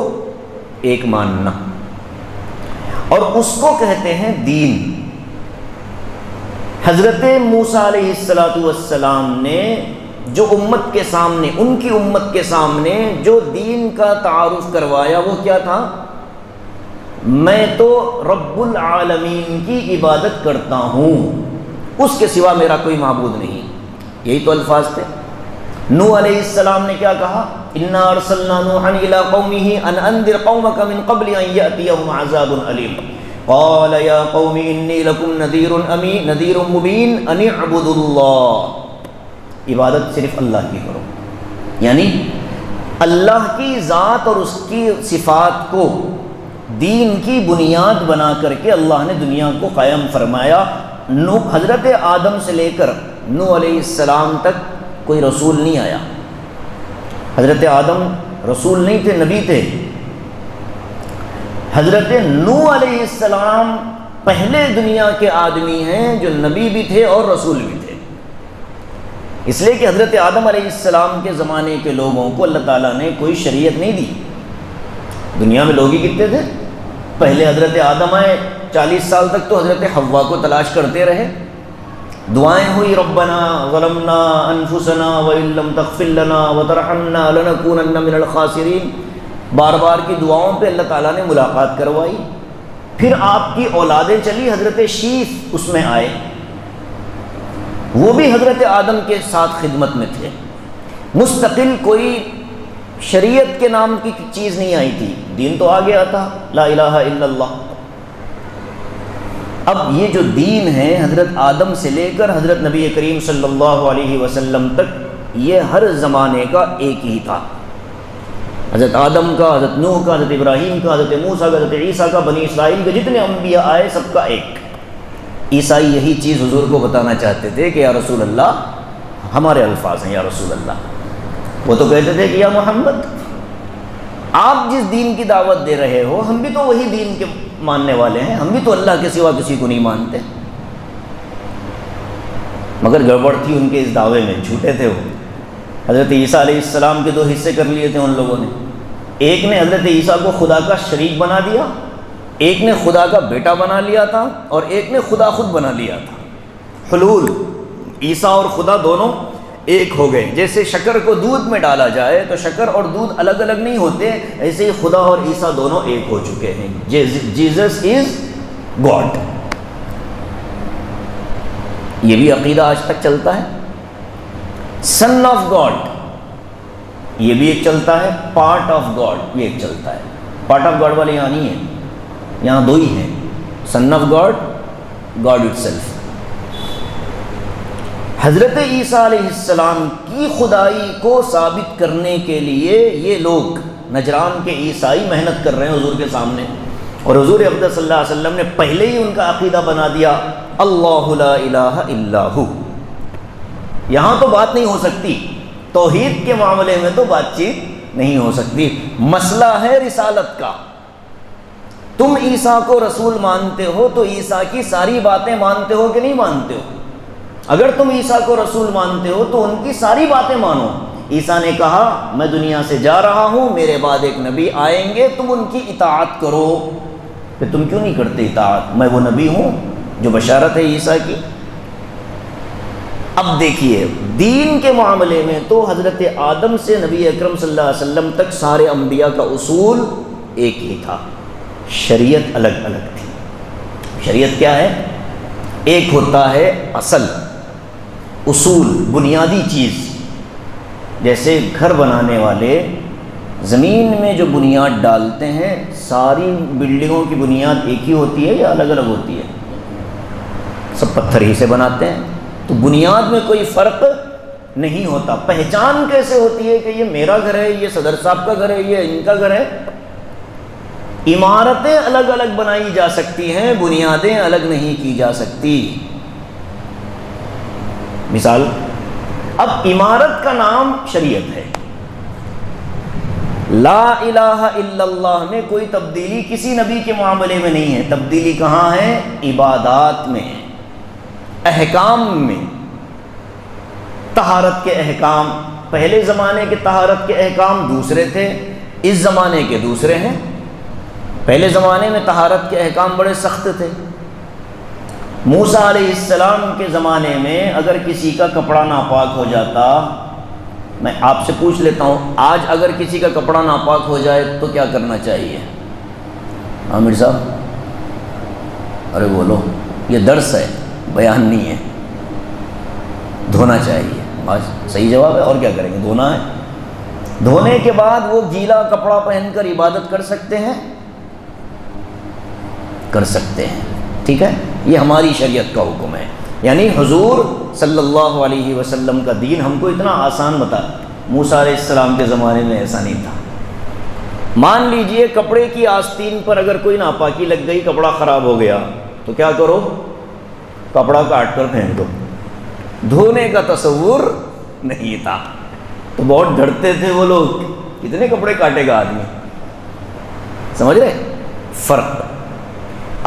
ایک ماننا، اور اس کو کہتے ہیں دین۔ حضرت موسیٰ علیہ السلام نے جو امت کے سامنے، ان کی امت کے سامنے جو دین کا تعارف کروایا وہ کیا تھا؟ میں تو رب العالمین کی عبادت کرتا ہوں، اس کے سوا میرا کوئی معبود نہیں۔ یہی تو الفاظ تھے۔ نوح علیہ السلام نے کیا کہا؟ انا ارسلنا نوحا الی قومه ان انذر قومك من قبل ان یأتیہم عذاب علیم قال یا قوم انی لکم نذیر مبین ان اعبدوا اللہ۔ عبادت صرف اللہ کی کرو، یعنی اللہ کی ذات اور اس کی صفات کو دین کی بنیاد بنا کر کے اللہ نے دنیا کو قائم فرمایا۔ حضرت آدم سے لے کر نوح علیہ السلام تک کوئی رسول نہیں آیا۔ حضرت آدم رسول نہیں تھے، نبی تھے۔ حضرت نوح علیہ السلام پہلے دنیا کے آدمی ہیں جو نبی بھی تھے اور رسول بھی تھے، اس لیے کہ حضرت آدم علیہ السلام کے زمانے کے لوگوں کو اللہ تعالیٰ نے کوئی شریعت نہیں دی۔ دنیا میں لوگ ہی کتنے تھے؟ پہلے حضرت آدم آئے، 40 سال تک تو حضرت حوا کو تلاش کرتے رہے، دعائیں ہوئی ربنا ظلمنا انفسنا وان لم تغفر لنا وترحمنا لنکونن من الخاسرین، بار بار کی دعاؤں پہ اللہ تعالیٰ نے ملاقات کروائی۔ پھر آپ کی اولادیں چلی، حضرت شیث اس میں آئے، وہ بھی حضرت آدم کے ساتھ خدمت میں تھے۔ مستقل کوئی شریعت کے نام کی چیز نہیں آئی تھی، دین تو آ گیا تھا، لا الہ الا اللہ۔ اب یہ جو دین ہے حضرت آدم سے لے کر حضرت نبی کریم صلی اللہ علیہ وسلم تک یہ ہر زمانے کا ایک ہی تھا۔ حضرت آدم کا، حضرت نوح کا، حضرت ابراہیم کا، حضرت موسیٰ کا، حضرت عیسیٰ کا، بنی اسرائیل کے جتنے انبیاء آئے سب کا ایک۔ عیسائی یہی چیز حضور کو بتانا چاہتے تھے کہ یا رسول اللہ، ہمارے الفاظ ہیں یا رسول اللہ، وہ تو کہتے تھے کہ یا محمد، آپ جس دین کی دعوت دے رہے ہو ہم بھی تو وہی دین کے ماننے والے ہیں، ہم بھی تو اللہ کے سوا کسی کو نہیں مانتے۔ مگر گڑبڑ تھی ان کے اس دعوے میں، جھوٹے تھے وہ۔ حضرت عیسیٰ علیہ السلام کے 2 حصے کر لیے تھے ان لوگوں نے، ایک نے حضرت عیسیٰ کو خدا کا شریک بنا دیا، ایک نے خدا کا بیٹا بنا لیا تھا، اور ایک نے خدا خود بنا لیا تھا۔ حلول، عیسیٰ اور خدا دونوں ایک ہو گئے۔ جیسے شکر کو دودھ میں ڈالا جائے تو شکر اور دودھ الگ الگ نہیں ہوتے، ایسے ہی خدا اور عیسیٰ دونوں ایک ہو چکے ہیں۔ Jesus is God. یہ بھی عقیدہ آج تک چلتا ہے۔ سن آف گاڈ یہ بھی ایک چلتا ہے، پارٹ آف گاڈ یہ ایک چلتا ہے۔ پارٹ آف گاڈ والے یہاں نہیں ہیں، یہاں 2 ہی ہیں، son of God, God itself. حضرت عیسیٰ علیہ السلام کی خدائی کو ثابت کرنے کے لیے یہ لوگ نجران کے عیسائی محنت کر رہے ہیں حضور کے سامنے، اور حضور اقدس صلی اللہ علیہ وسلم نے پہلے ہی ان کا عقیدہ بنا دیا، اللہ لا الہ الا ہو۔ یہاں تو بات نہیں ہو سکتی، توحید کے معاملے میں تو بات چیت نہیں ہو سکتی۔ مسئلہ ہے رسالت کا۔ تم عیسیٰ کو رسول مانتے ہو تو عیسیٰ کی ساری باتیں مانتے ہو کہ نہیں مانتے ہو؟ اگر تم عیسیٰ کو رسول مانتے ہو تو ان کی ساری باتیں مانو۔ عیسیٰ نے کہا میں دنیا سے جا رہا ہوں، میرے بعد ایک نبی آئیں گے، تم ان کی اطاعت کرو۔ کہ تم کیوں نہیں کرتے اطاعت؟ میں وہ نبی ہوں جو بشارت ہے عیسیٰ کی۔ اب دیکھیے، دین کے معاملے میں تو حضرت آدم سے نبی اکرم صلی اللہ علیہ وسلم تک سارے انبیاء کا اصول ایک ہی تھا، شریعت الگ الگ تھی۔ شریعت کیا ہے؟ ایک ہوتا ہے اصل، اصول، بنیادی چیز۔ جیسے گھر بنانے والے زمین میں جو بنیاد ڈالتے ہیں، ساری بلڈنگوں کی بنیاد ایک ہی ہوتی ہے یا الگ الگ ہوتی ہے؟ سب پتھر ہی سے بناتے ہیں، تو بنیاد میں کوئی فرق نہیں ہوتا۔ پہچان کیسے ہوتی ہے کہ یہ میرا گھر ہے، یہ صدر صاحب کا گھر ہے، یہ ان کا گھر ہے؟ عمارتیں الگ الگ بنائی جا سکتی ہیں، بنیادیں الگ نہیں کی جا سکتی۔ مثال، اب عمارت کا نام شریعت ہے، لا الہ الا اللہ میں کوئی تبدیلی کسی نبی کے معاملے میں نہیں ہے۔ تبدیلی کہاں ہے؟ عبادات میں، احکام میں۔ طہارت کے احکام، پہلے زمانے کے طہارت کے احکام دوسرے تھے، اس زمانے کے دوسرے ہیں۔ پہلے زمانے میں طہارت کے احکام بڑے سخت تھے۔ موسیٰ علیہ السلام کے زمانے میں اگر کسی کا کپڑا ناپاک ہو جاتا، میں آپ سے پوچھ لیتا ہوں، آج اگر کسی کا کپڑا ناپاک ہو جائے تو کیا کرنا چاہیے؟ عامر صاحب ارے بولو، یہ درس ہے، بیان نہیں ہے۔ دھونا چاہیے، آج صحیح جواب ہے۔ اور کیا کریں گے؟ دھونا ہے۔ دھونے کے بعد وہ گیلا کپڑا پہن کر عبادت کر سکتے ہیں؟ کر سکتے ہیں، ٹھیک ہے۔ یہ ہماری شریعت کا حکم ہے، یعنی حضور صلی اللہ علیہ وسلم کا دین ہم کو اتنا آسان بتا۔ موسیٰ علیہ السلام کے زمانے میں ایسا نہیں تھا۔ مان لیجئے کپڑے کی آستین پر اگر کوئی ناپاکی لگ گئی، کپڑا خراب ہو گیا، تو کیا کرو؟ کپڑا کاٹ کر پھینک دو۔ دھونے کا تصور نہیں تھا، تو بہت ڈرتے تھے وہ لوگ، کتنے کپڑے کاٹے گا آدمی، سمجھ رہے فرق۔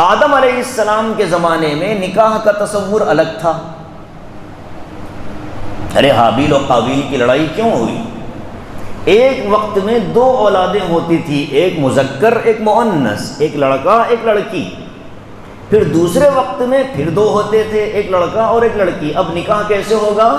آدم علیہ السلام کے زمانے میں نکاح کا تصور الگ تھا۔ ارے حابیل و قابیل کی لڑائی کیوں ہوئی؟ ایک وقت میں دو اولادیں ہوتی تھی، ایک مذکر ایک مؤنث، ایک لڑکا ایک لڑکی۔ پھر دوسرے وقت میں پھر دو ہوتے تھے، ایک لڑکا اور ایک لڑکی۔ اب نکاح کیسے ہوگا؟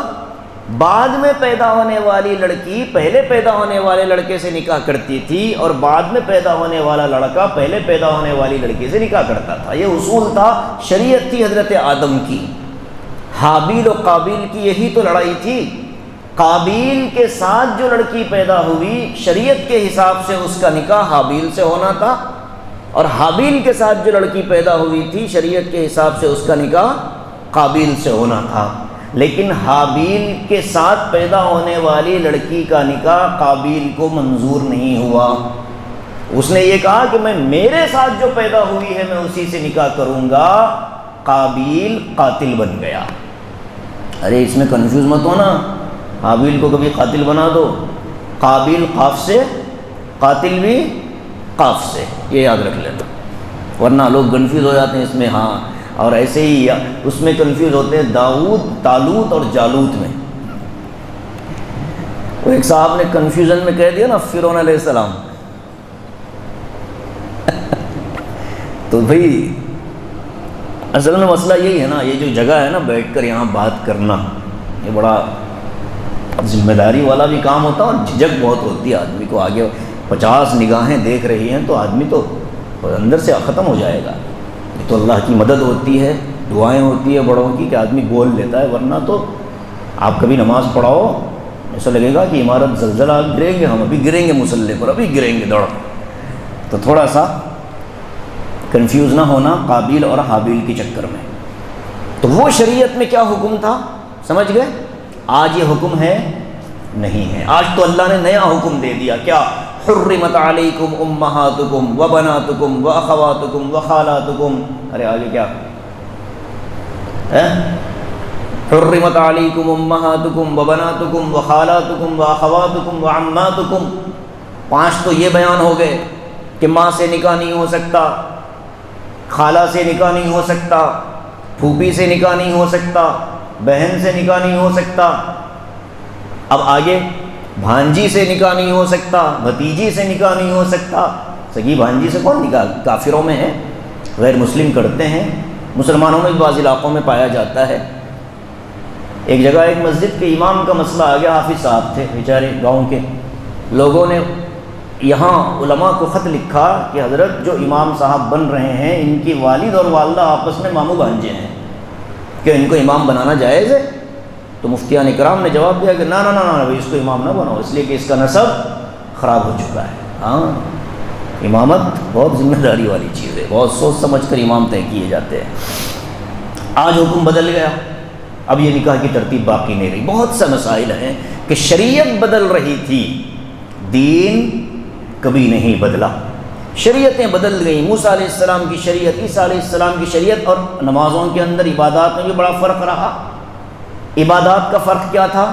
بعد میں پیدا ہونے والی لڑکی پہلے پیدا ہونے والے لڑکے سے نکاح کرتی تھی، اور بعد میں پیدا ہونے والا لڑکا پہلے پیدا ہونے والی لڑکی سے نکاح کرتا تھا۔ یہ اصول تھا، شریعت تھی حضرت آدم کی۔ حابیل و قابیل کی یہی تو لڑائی تھی۔ قابیل کے ساتھ جو لڑکی پیدا ہوئی، شریعت کے حساب سے اس کا نکاح حابیل سے ہونا تھا، اور حابیل کے ساتھ جو لڑکی پیدا ہوئی تھی، شریعت کے حساب سے اس کا نکاح قابیل سے ہونا تھا۔ لیکن حابیل کے ساتھ پیدا ہونے والی لڑکی کا نکاح قابیل کو منظور نہیں ہوا۔ اس نے یہ کہا کہ میں میرے ساتھ جو پیدا ہوئی ہے میں اسی سے نکاح کروں گا۔ قابیل قاتل بن گیا۔ ارے اس میں کنفیوز مت ہونا، حابیل کو کبھی قاتل بنا دو۔ قابیل قاف سے، قاتل بھی قاف سے، یہ یاد رکھ لینا، ورنہ لوگ کنفیوز ہو جاتے ہیں اس میں۔ ہاں، اور ایسے ہی اس میں کنفیوز ہوتے ہیں داؤد، طالوت اور جالوت میں۔ وہ ایک صاحب نے کنفیوژن میں کہہ دیا نا فرعون علیہ السلام۔ تو بھئی اصل میں مسئلہ یہی ہے نا، یہ جو جگہ ہے نا بیٹھ کر یہاں بات کرنا، یہ بڑا ذمہ داری والا بھی کام ہوتا ہے، اور جھجک بہت ہوتی ہے آدمی کو۔ آگے 50 نگاہیں دیکھ رہی ہیں تو آدمی تو اندر سے ختم ہو جائے گا۔ یہ تو اللہ کی مدد ہوتی ہے، دعائیں ہوتی ہے بڑوں کی کہ آدمی بول لیتا ہے، ورنہ تو آپ کبھی نماز پڑھاؤ ایسا لگے گا کہ عمارت زلزلہ، گریں گے، ہم ابھی گریں گے مصلی پر، ابھی گریں گے دوڑ۔ تو تھوڑا سا کنفیوز نہ ہونا قابیل اور حابیل کے چکر میں۔ تو وہ شریعت میں کیا حکم تھا، سمجھ گئے؟ آج یہ حکم ہے نہیں ہے۔ آج تو اللہ نے نیا حکم دے دیا، کیا؟ حرمت علیکم امہاتکم وبناتکم واخواتکم وخالاتکم۔ ارے آگے کیا ہے؟ حرمت علیکم امہاتکم وبناتکم وخالاتکم واخواتکم وعماتکم۔ 5 تو یہ بیان ہو گئے کہ ماں سے نکاح نہیں ہو سکتا، خالہ سے نکاح نہیں ہو سکتا، پھوپھی سے نکاح نہیں ہو سکتا، بہن سے نکاح نہیں ہو سکتا۔ اب آگے بھانجی سے نکاح نہیں ہو سکتا، بھتیجی سے نکاح نہیں ہو سکتا۔ سگی بھانجی سے کون نکاح؟ کافروں میں ہے، غیر مسلم کرتے ہیں، مسلمانوں میں بعض علاقوں میں پایا جاتا ہے۔ ایک جگہ ایک مسجد کے امام کا مسئلہ آ گیا، حافظ صاحب تھے بیچارے گاؤں کے لوگوں نے یہاں علماء کو خط لکھا کہ حضرت جو امام صاحب بن رہے ہیں ان کی والد اور والدہ آپس میں ماموں بھانجے ہیں، کہ ان کو امام بنانا جائز ہے؟ تو مفتیان اکرام نے جواب دیا کہ نہ نہ نہ بھائی، اس کو امام نہ بناؤ، اس لیے کہ اس کا نسب خراب ہو چکا ہے۔ ہاں، امامت بہت ذمہ داری والی چیز ہے، بہت سوچ سمجھ کر امام طے کیے جاتے ہیں۔ آج حکم بدل گیا، اب یہ نکاح کی ترتیب باقی نہیں رہی۔ بہت سے مسائل ہیں کہ شریعت بدل رہی تھی، دین کبھی نہیں بدلا۔ شریعتیں بدل گئیں، موسیٰ علیہ السلام کی شریعت، عیسیٰ علیہ السلام کی شریعت، اور نمازوں کے اندر عبادات میں بھی بڑا فرق رہا۔ عبادات کا فرق کیا تھا؟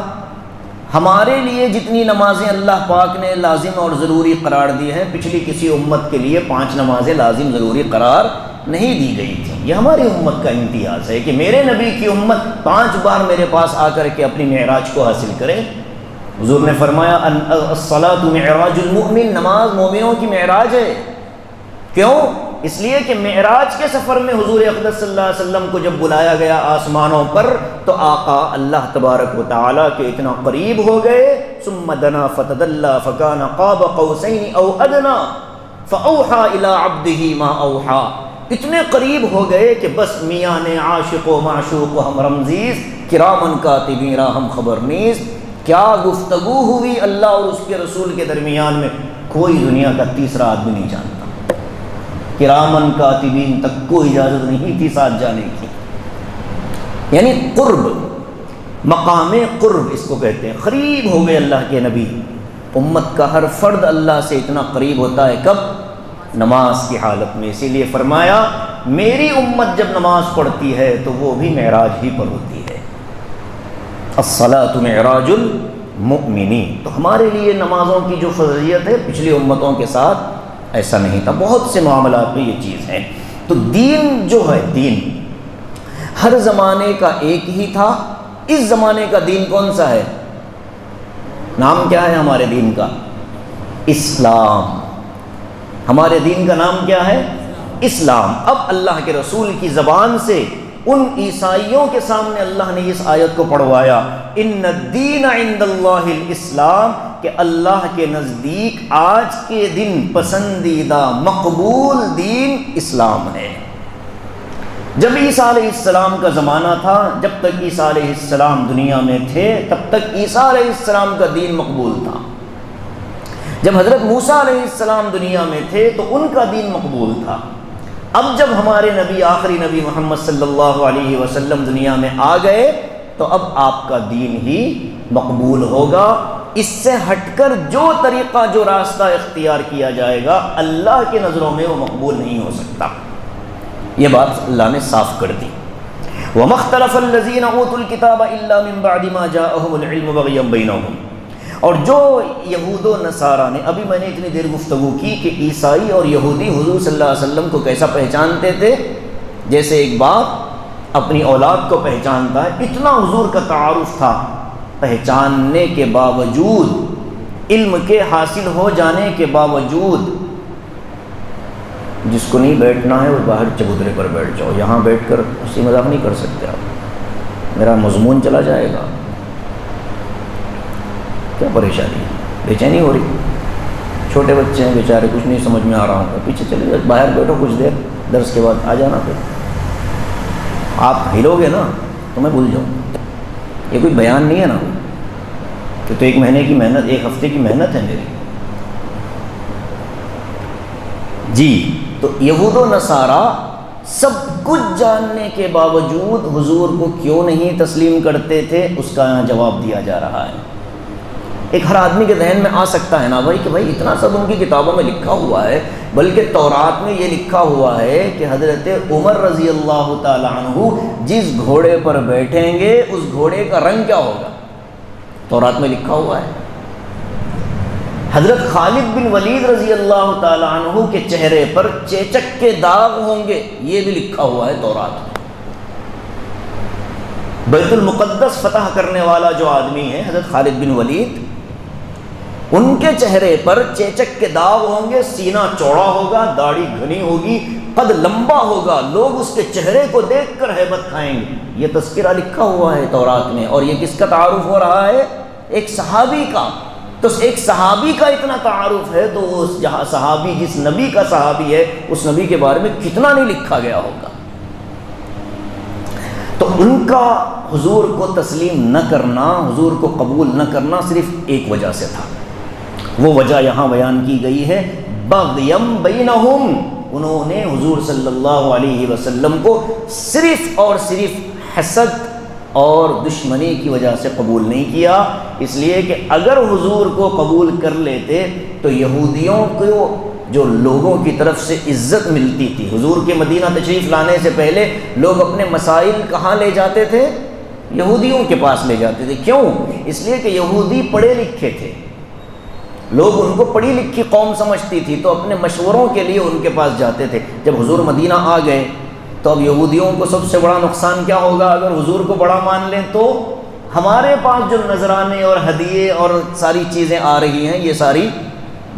ہمارے لیے جتنی نمازیں اللہ پاک نے لازم اور ضروری قرار دی ہے، پچھلی کسی امت کے لیے 5 نمازیں لازم ضروری قرار نہیں دی گئی تھیں۔ یہ ہماری امت کا امتیاز ہے کہ میرے نبی کی امت 5 بار میرے پاس آ کر کے اپنی معراج کو حاصل کرے۔ حضور نے فرمایا الصلاۃ معراج المؤمن، نماز مومنوں کی معراج ہے۔ کیوں؟ اس لیے کہ معراج کے سفر میں حضور اقدس صلی اللہ علیہ وسلم کو جب بلایا گیا آسمانوں پر تو آقا اللہ تبارک و تعالیٰ کے اتنا قریب ہو گئے، ثم دنا فتدلی فکان قاب قوسین او ادنا فاوحى الی عبدہ ما اوحى، اتنے قریب ہو گئے کہ بس میاں نے عاشق و معشوق و ہم رمزیز کرامن کاتبین ہم خبر نیز، کیا گفتگو ہوئی اللہ اور اس کے رسول کے درمیان میں، کوئی دنیا کا تیسرا آدمی نہیں جانتا۔ کرامن کاتبین تک کو اجازت نہیں تھی ساتھ جانے کی، یعنی قرب، مقام قرب اس کو کہتے ہیں، قریب ہو گئے اللہ کے نبی۔ امت کا ہر فرد اللہ سے اتنا قریب ہوتا ہے کب؟ نماز کی حالت میں۔ اسی لیے فرمایا میری امت جب نماز پڑھتی ہے تو وہ بھی معراج ہی پر ہوتی ہے، الصلاۃ معراج المؤمنین۔ تو ہمارے لیے نمازوں کی جو فضیلت ہے پچھلی امتوں کے ساتھ ایسا نہیں تھا، بہت سے معاملات میں یہ چیز ہے۔ تو دین جو ہے، دین ہر زمانے کا ایک ہی تھا۔ اس زمانے کا دین کون سا ہے؟ نام کیا ہے ہمارے دین کا؟ اسلام۔ ہمارے دین کا نام کیا ہے؟ اسلام۔ اب اللہ کے رسول کی زبان سے ان عیسائیوں کے سامنے اللہ نے اس آیت کو پڑھوایا، ان الدین عند اللہ الاسلام، کہ اللہ کے نزدیک آج کے دن پسندیدہ مقبول دین اسلام ہے۔ جب عیسیٰ علیہ السلام کا زمانہ تھا، جب تک عیسیٰ علیہ السلام دنیا میں تھے تب تک عیسیٰ علیہ السلام کا دین مقبول تھا۔ جب حضرت موسیٰ علیہ السلام دنیا میں تھے تو ان کا دین مقبول تھا۔ اب جب ہمارے نبی، آخری نبی محمد صلی اللہ علیہ وسلم دنیا میں آ گئے تو اب آپ کا دین ہی مقبول ہوگا۔ اس سے ہٹ کر جو طریقہ، جو راستہ اختیار کیا جائے گا اللہ کے نظروں میں وہ مقبول نہیں ہو سکتا۔ یہ بات اللہ نے صاف کر دی۔ وَمَا اخْتَلَفَ الَّذِينَ أُوتُوا الْكِتَابَ إِلَّا مِن بَعْدِ مَا جَاءَهُمُ الْعِلْمُ بَغْيًا بَيْنَهُمْ۔ اور جو یہود و نصارہ نے، ابھی میں نے اتنی دیر گفتگو کی کہ عیسائی اور یہودی حضور صلی اللہ علیہ وسلم کو کیسا پہچانتے تھے، جیسے ایک باپ اپنی اولاد کو پہچانتا ہے، اتنا حضور کا تعارف تھا۔ پہچاننے کے باوجود، علم کے حاصل ہو جانے کے باوجود، جس کو نہیں بیٹھنا ہے وہ باہر چبوترے پر بیٹھ جاؤ، یہاں بیٹھ کر ہنسی مذاق نہیں کر سکتے آپ، میرا مضمون چلا جائے گا۔ کیا پریشانی ہے؟ بے چینی ہو رہی، چھوٹے بچے ہیں بیچارے، کچھ نہیں سمجھ میں آ رہا ہوں، پیچھے چلے جاؤ، باہر بیٹھو کچھ دیر، درس کے بعد آ جانا۔ پھر آپ ہلو گے نا تو میں بھول جاؤں، یہ کوئی بیان نہیں ہے نا، تو ایک مہینے کی محنت، ایک ہفتے کی محنت ہے میری۔ جی، تو یہود و نصارہ سب کچھ جاننے کے باوجود حضور کو کیوں نہیں تسلیم کرتے تھے، اس کا یہاں جواب دیا جا رہا ہے۔ ایک ہر آدمی کے ذہن میں آ سکتا ہے نا بھائی کہ بھائی اتنا سب ان کی کتابوں میں لکھا ہوا ہے، بلکہ تورات میں یہ لکھا ہوا ہے کہ حضرت عمر رضی اللہ تعالیٰ عنہ جس گھوڑے پر بیٹھیں گے اس گھوڑے کا رنگ کیا ہوگا، تورات میں لکھا ہوا ہے۔ حضرت خالد بن ولید رضی اللہ تعالیٰ عنہ کے چہرے پر چیچک کے داغ ہوں گے، یہ بھی لکھا ہوا ہے تورات میں۔ بیت المقدس فتح کرنے والا جو آدمی ہے حضرت خالد بن ولید، ان کے چہرے پر چیچک کے داغ ہوں گے، سینہ چوڑا ہوگا، داڑھی گھنی ہوگی، قد لمبا ہوگا، لوگ اس کے چہرے کو دیکھ کر ہیبت کھائیں گے۔ یہ تذکرہ لکھا ہوا ہے تورات میں، اور یہ کس کا تعارف ہو رہا ہے؟ ایک صحابی کا۔ تو ایک صحابی کا اتنا تعارف ہے تو اس جہاں صحابی جس نبی کا صحابی ہے اس نبی کے بارے میں کتنا نہیں لکھا گیا ہوگا۔ تو ان کا حضور کو تسلیم نہ کرنا، حضور کو قبول نہ کرنا صرف ایک وجہ سے تھا، وہ وجہ یہاں بیان کی گئی ہے، بغیم بینہم، انہوں نے حضور صلی اللہ علیہ وسلم کو صرف اور صرف حسد اور دشمنی کی وجہ سے قبول نہیں کیا۔ اس لیے کہ اگر حضور کو قبول کر لیتے تو یہودیوں کو جو لوگوں کی طرف سے عزت ملتی تھی، حضور کے مدینہ تشریف لانے سے پہلے لوگ اپنے مسائل کہاں لے جاتے تھے؟ یہودیوں کے پاس لے جاتے تھے. کیوں؟ اس لیے کہ یہودی پڑھے لکھے تھے، لوگ ان کو پڑھی لکھی قوم سمجھتی تھی، تو اپنے مشوروں کے لیے ان کے پاس جاتے تھے. جب حضور مدینہ آ گئے تو اب یہودیوں کو سب سے بڑا نقصان کیا ہوگا؟ اگر حضور کو بڑا مان لیں تو ہمارے پاس جو نذرانے اور ہدیے اور ساری چیزیں آ رہی ہیں یہ ساری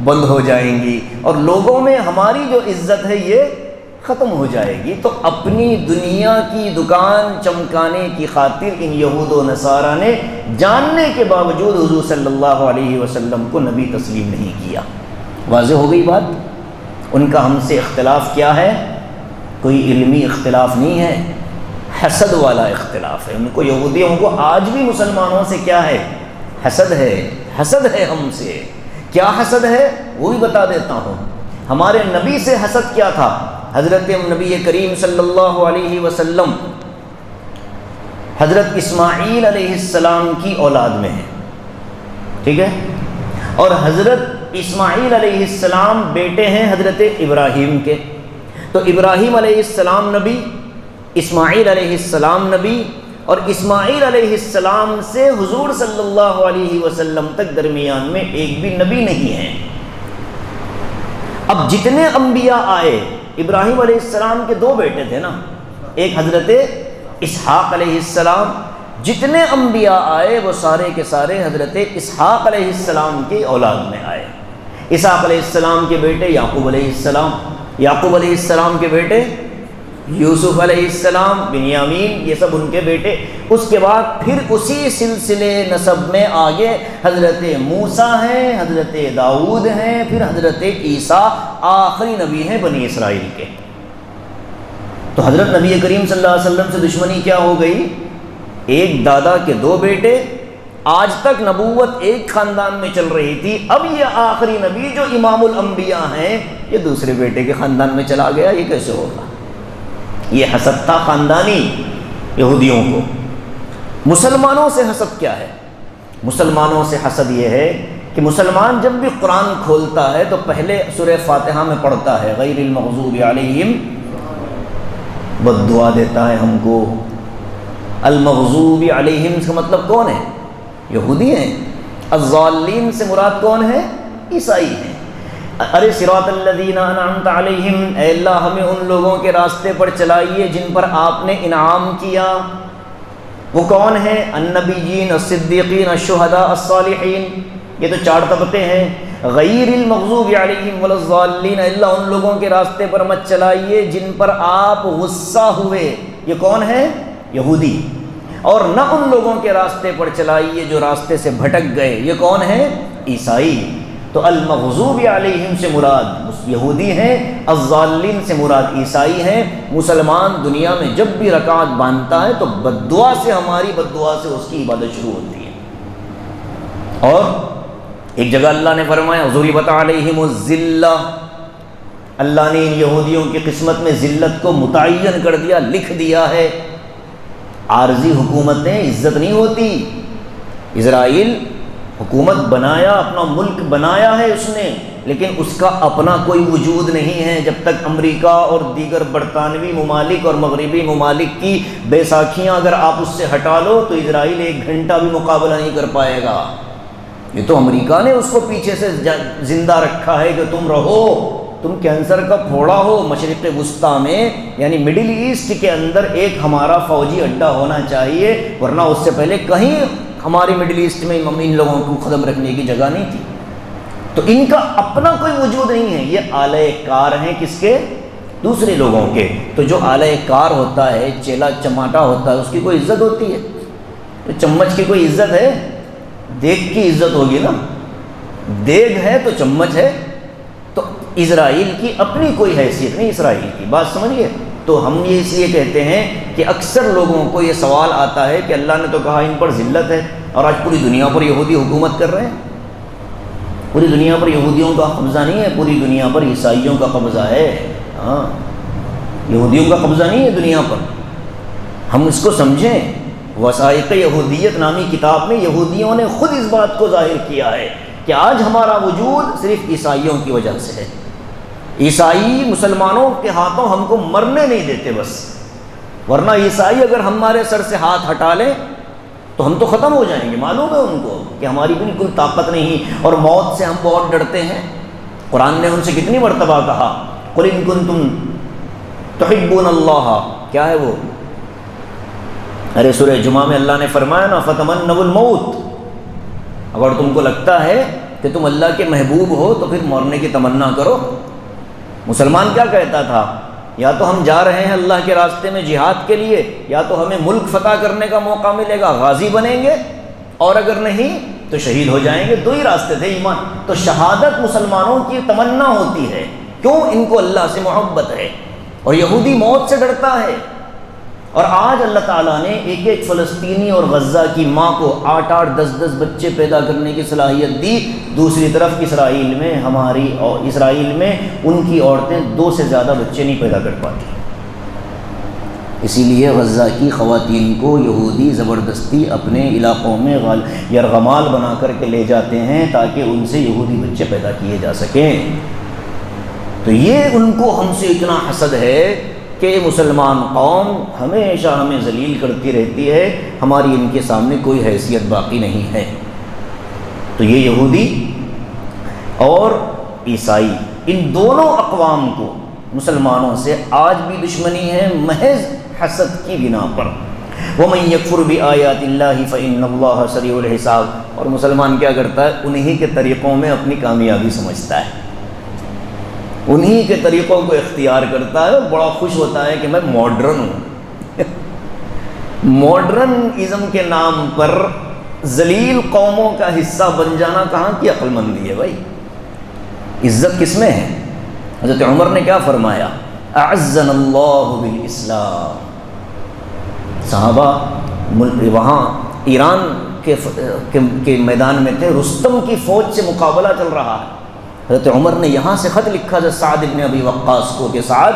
بند ہو جائیں گی، اور لوگوں میں ہماری جو عزت ہے یہ ختم ہو جائے گی. تو اپنی دنیا کی دکان چمکانے کی خاطر ان یہود و نصارہ نے جاننے کے باوجود حضور صلی اللہ علیہ وسلم کو نبی تسلیم نہیں کیا. واضح ہو گئی بات. ان کا ہم سے اختلاف کیا ہے؟ کوئی علمی اختلاف نہیں ہے، حسد والا اختلاف ہے. ان کو یہودیوں کو آج بھی مسلمانوں سے کیا ہے؟ حسد ہے. حسد ہے ہم سے. کیا حسد ہے وہ بھی بتا دیتا ہوں. ہمارے نبی سے حسد کیا تھا؟ حضرت نبی کریم صلی اللہ علیہ وسلم حضرت اسماعیل علیہ السلام کی اولاد میں ہے، ٹھیک ہے، اور حضرت اسماعیل علیہ السلام بیٹے ہیں حضرت ابراہیم کے. تو ابراہیم علیہ السلام نبی، اسماعیل علیہ السلام نبی، اور اسماعیل علیہ السلام سے حضور صلی اللہ علیہ وسلم تک درمیان میں ایک بھی نبی نہیں ہے. اب جتنے انبیاء آئے، ابراہیم علیہ السلام کے دو بیٹے تھے نا، ایک حضرت اسحاق علیہ السلام. جتنے انبیاء آئے وہ سارے کے سارے حضرت اسحاق علیہ السلام کی اولاد میں آئے. اسحاق علیہ السلام کے بیٹے یعقوب علیہ السلام، یعقوب علیہ السلام کے بیٹے یوسف علیہ السلام، بنیامین، یہ سب ان کے بیٹے. اس کے بعد پھر اسی سلسلے نسب میں آگے حضرت موسیٰ ہیں، حضرت داؤد ہیں، پھر حضرت عیسیٰ آخری نبی ہیں بنی اسرائیل کے. تو حضرت نبی کریم صلی اللہ علیہ وسلم سے دشمنی کیا ہو گئی؟ ایک دادا کے دو بیٹے. آج تک نبوت ایک خاندان میں چل رہی تھی، اب یہ آخری نبی جو امام الانبیاء ہیں یہ دوسرے بیٹے کے خاندان میں چلا گیا. یہ کیسے ہوگا؟ یہ حسد تھا خاندانی یہودیوں کو. مسلمانوں سے حسد کیا ہے؟ مسلمانوں سے حسد یہ ہے کہ مسلمان جب بھی قرآن کھولتا ہے تو پہلے سورہ فاتحہ میں پڑھتا ہے غیر المغضوب علیہم، بد دعا دیتا ہے ہم کو. المغضوب علیہم کا مطلب کون ہے؟ یہودی ہیں. الضالین سے مراد کون ہے؟ عیسائی ہیں. ارے صراط الذین انعمت علیہم، اے اللہ ہمیں ان لوگوں کے راستے پر چلائیے جن پر آپ نے انعام کیا. وہ کون ہیں؟ النبیین، الصدیقین، الشہداء، الصالحین. یہ تو چار طبقے ہیں. غیر المغضوب علیہم ولا الضالین، اے اللہ ان لوگوں کے راستے پر مت چلائیے جن پر آپ غصہ ہوئے. یہ کون ہے؟ یہودی. اور نہ ان لوگوں کے راستے پر چلائیے جو راستے سے بھٹک گئے. یہ کون ہے؟ عیسائی. تو المغضوب علیہم سے مراد یہودی ہیں، الضالین سے مراد عیسائی ہیں. مسلمان دنیا میں جب بھی رکعت باندھتا ہے تو بد دعا سے، ہماری بد دعا سے اس کی عبادت شروع ہوتی ہے. اور ایک جگہ اللہ نے فرمایا ضربت علیہم الذلہ، اللہ نے ان یہودیوں کی قسمت میں ذلت کو متعین کر دیا، لکھ دیا ہے. عارضی حکومتیں عزت نہیں ہوتی. اسرائیل حکومت بنایا، اپنا ملک بنایا ہے اس نے، لیکن اس کا اپنا کوئی وجود نہیں ہے. جب تک امریکہ اور دیگر برطانوی ممالک اور مغربی ممالک کی بیساکھیاں اگر آپ اس سے ہٹا لو تو اسرائیل ایک گھنٹہ بھی مقابلہ نہیں کر پائے گا. یہ تو امریکہ نے اس کو پیچھے سے زندہ رکھا ہے کہ تم رہو، تم کینسر کا پھوڑا ہو. مشرق وسطیٰ میں یعنی مڈل ایسٹ کے اندر ایک ہمارا فوجی اڈہ ہونا چاہیے، ورنہ اس سے پہلے کہیں ہمارے مڈل ایسٹ میں ان لوگوں کو قدم رکھنے کی جگہ نہیں تھی. تو ان کا اپنا کوئی وجود نہیں ہے. یہ آلہ کار ہیں کس کے؟ دوسرے لوگوں کے. تو جو آلہ کار ہوتا ہے، چیلا چماٹا ہوتا ہے، اس کی کوئی عزت ہوتی ہے؟ تو چمچ کی کوئی عزت ہے؟ دیگ کی عزت ہوگی نا. دیگ ہے تو چمچ ہے. تو اسرائیل کی اپنی کوئی حیثیت نہیں. اسرائیل کی بات سمجھیے. تو ہم یہ اس لیے کہتے ہیں کہ اکثر لوگوں کو یہ سوال آتا ہے کہ اللہ نے تو کہا ان پر ذلت ہے، اور آج پوری دنیا پر یہودی حکومت کر رہے ہیں. پوری دنیا پر یہودیوں کا قبضہ نہیں ہے، پوری دنیا پر عیسائیوں کا قبضہ ہے. ہاں، یہودیوں کا قبضہ نہیں ہے دنیا پر. ہم اس کو سمجھیں. وثائق یہودیت نامی کتاب میں یہودیوں نے خود اس بات کو ظاہر کیا ہے کہ آج ہمارا وجود صرف عیسائیوں کی وجہ سے ہے. عیسائی مسلمانوں کے ہاتھوں ہم کو مرنے نہیں دیتے بس، ورنہ عیسائی اگر ہمارے سر سے ہاتھ ہٹا لیں تو ہم تو ختم ہو جائیں گے، معلوم ہے ان کو کہ ہماری بالکل طاقت نہیں، اور موت سے ہم بہت ڈرتے ہیں۔ قرآن نے ان سے کتنی مرتبہ کہا قُلْ إِن كُنتُمْ تُحِبُّونَ اللَّهَ، کیا ہے وہ؟ ارے سورہ جمعہ میں اللہ نے فرمایا نا فَتَمَنَّوُا الْمَوْتَ، اگر تم کو لگتا ہے کہ تم اللہ کے محبوب ہو تو پھر مرنے کی تمنا کرو۔ مسلمان کیا کہتا تھا؟ یا تو ہم جا رہے ہیں اللہ کے راستے میں جہاد کے لیے، یا تو ہمیں ملک فتح کرنے کا موقع ملے گا، غازی بنیں گے، اور اگر نہیں تو شہید ہو جائیں گے۔ دو ہی راستے تھے ایمان۔ تو شہادت مسلمانوں کی تمنا ہوتی ہے، کیوں؟ ان کو اللہ سے محبت ہے، اور یہودی موت سے ڈرتا ہے۔ اور آج اللہ تعالیٰ نے ایک ایک فلسطینی اور غزہ کی ماں کو 8-8 10-10 بچے پیدا کرنے کی صلاحیت دی۔ دوسری طرف اسرائیل میں ان کی عورتیں 2 سے زیادہ بچے نہیں پیدا کر پاتی۔ اسی لیے غزہ کی خواتین کو یہودی زبردستی اپنے علاقوں میں یرغمال بنا کر کے لے جاتے ہیں تاکہ ان سے یہودی بچے پیدا کیے جا سکیں۔ تو یہ ان کو ہم سے اتنا حسد ہے کہ مسلمان قوم ہمیشہ ہمیں ذلیل کرتی رہتی ہے، ہماری ان کے سامنے کوئی حیثیت باقی نہیں ہے۔ تو یہ یہودی اور عیسائی، ان دونوں اقوام کو مسلمانوں سے آج بھی دشمنی ہے، محض حسد کی بنا پر۔ وَمَن يَكْفُرْ بِآيَاتِ اللَّهِ فَإِنَّ اللَّهَ سَرِيعُ الْحِسَابِ، اور مسلمان کیا کرتا ہے؟ انہی کے طریقوں میں اپنی کامیابی سمجھتا ہے، انہی کے طریقوں کو اختیار کرتا ہے، بڑا خوش ہوتا ہے کہ میں ماڈرن ہوں۔ ماڈرن ازم کے نام پر ذلیل قوموں کا حصہ بن جانا کہاں کی عقل مندی ہے بھائی؟ عزت کس میں ہے؟ حضرت عمر نے کیا فرمایا؟ اعزنا اللہ بالاسلام۔ صحابہ وہاں ایران کے میدان میں تھے، رستم کی فوج سے مقابلہ چل رہا ہے۔ حضرت عمر نے یہاں سے خط لکھا حضرت سعد بن ابی وقاص کو کہ سعد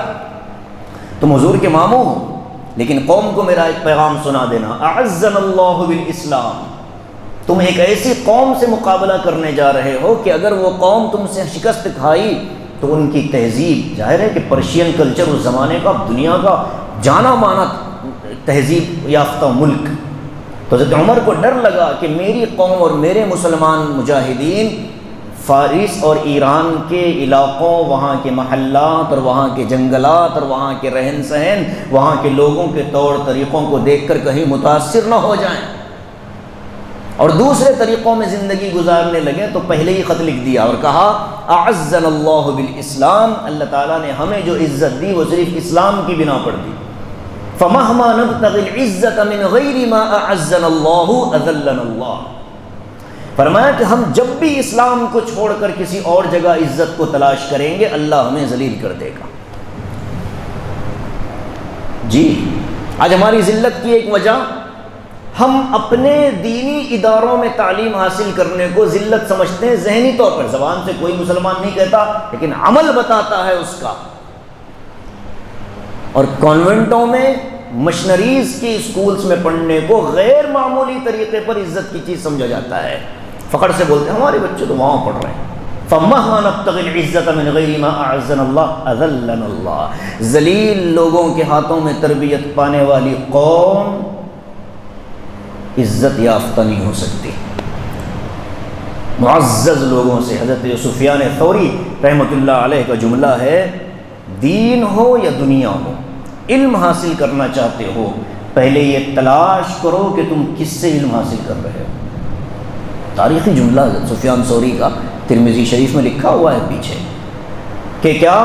تم حضور کے ماموں ہو، لیکن قوم کو میرا ایک پیغام سنا دینا، اعزنا اللہ بالاسلام۔ تم ایک ایسی قوم سے مقابلہ کرنے جا رہے ہو کہ اگر وہ قوم تم سے شکست کھائی تو ان کی تہذیب، ظاہر ہے کہ پرشین کلچر اس زمانے کا دنیا کا جانا مانا تہذیب یافتہ ملک، تو حضرت عمر کو ڈر لگا کہ میری قوم اور میرے مسلمان مجاہدین فارس اور ایران کے علاقوں، وہاں کے محلات اور وہاں کے جنگلات اور وہاں کے رہن سہن، وہاں کے لوگوں کے طور طریقوں کو دیکھ کر کہیں متاثر نہ ہو جائیں اور دوسرے طریقوں میں زندگی گزارنے لگیں، تو پہلے ہی خط لکھ دیا اور کہا اعزنا اللہ بالاسلام، اللہ تعالیٰ نے ہمیں جو عزت دی وہ صرف اسلام کی بنا پر دی۔ فمہما نبتغی العزت من غیر ما اعزنا اللہ اذلنا اللہ، فرمایا کہ ہم جب بھی اسلام کو چھوڑ کر کسی اور جگہ عزت کو تلاش کریں گے اللہ ہمیں ذلیل کر دے گا۔ جی آج ہماری ذلت کی ایک وجہ، ہم اپنے دینی اداروں میں تعلیم حاصل کرنے کو ذلت سمجھتے ہیں، ذہنی طور پر، زبان سے کوئی مسلمان نہیں کہتا لیکن عمل بتاتا ہے اس کا۔ اور کانوینٹوں میں مشنریز کی اسکولز میں پڑھنے کو غیر معمولی طریقے پر عزت کی چیز سمجھا جاتا ہے، فخر سے بولتے ہیں ہمارے بچے تو وہاں پڑھ رہے ہیں۔ فَمَهْمَا نَبْتَغِي الْعِزَّةَ مِنْ غَيْرِ مَا أَعَزَّنَا اللَّهُ أَذَلَّنَا اللَّهُ۔ ذلیل لوگوں کے ہاتھوں میں تربیت پانے والی قوم عزت یافتہ نہیں ہو سکتی۔ معزز لوگوں سے، حضرت سفیان ثوری رحمۃ اللہ علیہ کا جملہ ہے، دین ہو یا دنیا ہو، علم حاصل کرنا چاہتے ہو پہلے یہ تلاش کرو کہ تم کس سے علم حاصل کر رہے ہو۔ تاریخی جملہ حضرت سفیان ثوری کا ترمذی شریف میں لکھا ہوا ہے پیچھے کہ کیا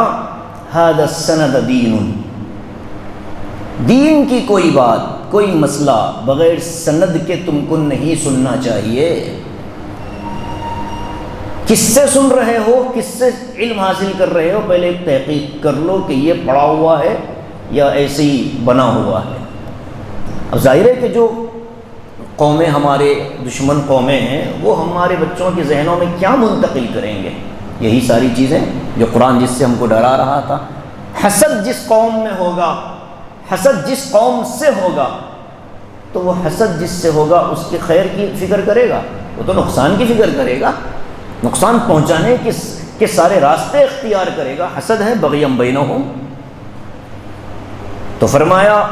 ھذا السند دین، دین کی کوئی بات، کوئی مسئلہ بغیر سند کے تم کو نہیں سننا چاہیے۔ کس سے سن رہے ہو، کس سے علم حاصل کر رہے ہو، پہلے ایک تحقیق کر لو کہ یہ پڑھا ہوا ہے یا ایسے ہی بنا ہوا ہے۔ اب ظاہر ہے کہ جو قومیں ہمارے دشمن قومیں ہیں وہ ہمارے بچوں کے ذہنوں میں کیا منتقل کریں گے؟ یہی ساری چیزیں جو قرآن جس سے ہم کو ڈرا رہا تھا۔ حسد جس قوم میں ہوگا، حسد جس قوم سے ہوگا، تو وہ حسد جس سے ہوگا اس کے خیر کی فکر کرے گا، وہ تو نقصان کی فکر کرے گا، نقصان پہنچانے کے سارے راستے اختیار کرے گا۔ حسد ہے بغیم بینہم۔ تو فرمایا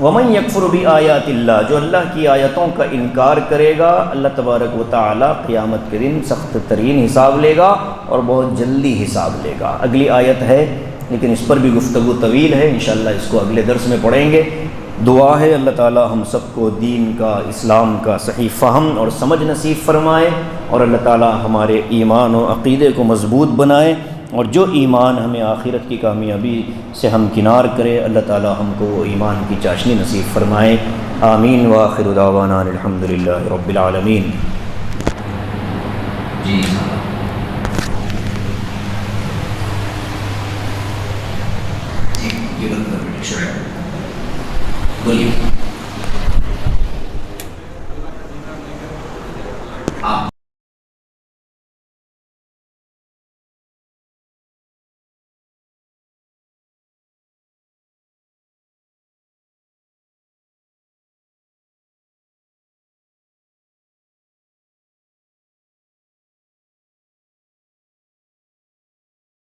وَمَن يَكْفُرُ بِآيَاتِ اللَّهِ، جو اللہ کی آیتوں کا انکار کرے گا اللہ تبارک و تعالی قیامت کے دن سخت ترین حساب لے گا اور بہت جلدی حساب لے گا۔ اگلی آیت ہے لیکن اس پر بھی گفتگو طویل ہے، انشاءاللہ اس کو اگلے درس میں پڑھیں گے۔ دعا ہے اللہ تعالی ہم سب کو دین کا، اسلام کا صحیح فہم اور سمجھ نصیب فرمائے، اور اللہ تعالی ہمارے ایمان و عقیدے کو مضبوط بنائے، اور جو ایمان ہمیں آخرت کی کامیابی سے ہمکنار کرے اللہ تعالی ہم کو وہ ایمان کی چاشنی نصیب فرمائے۔ آمین وآخر دعوانا الحمدللہ رب العالمین۔ جی یہ بند کر بیٹے، شکریہ، بولیے۔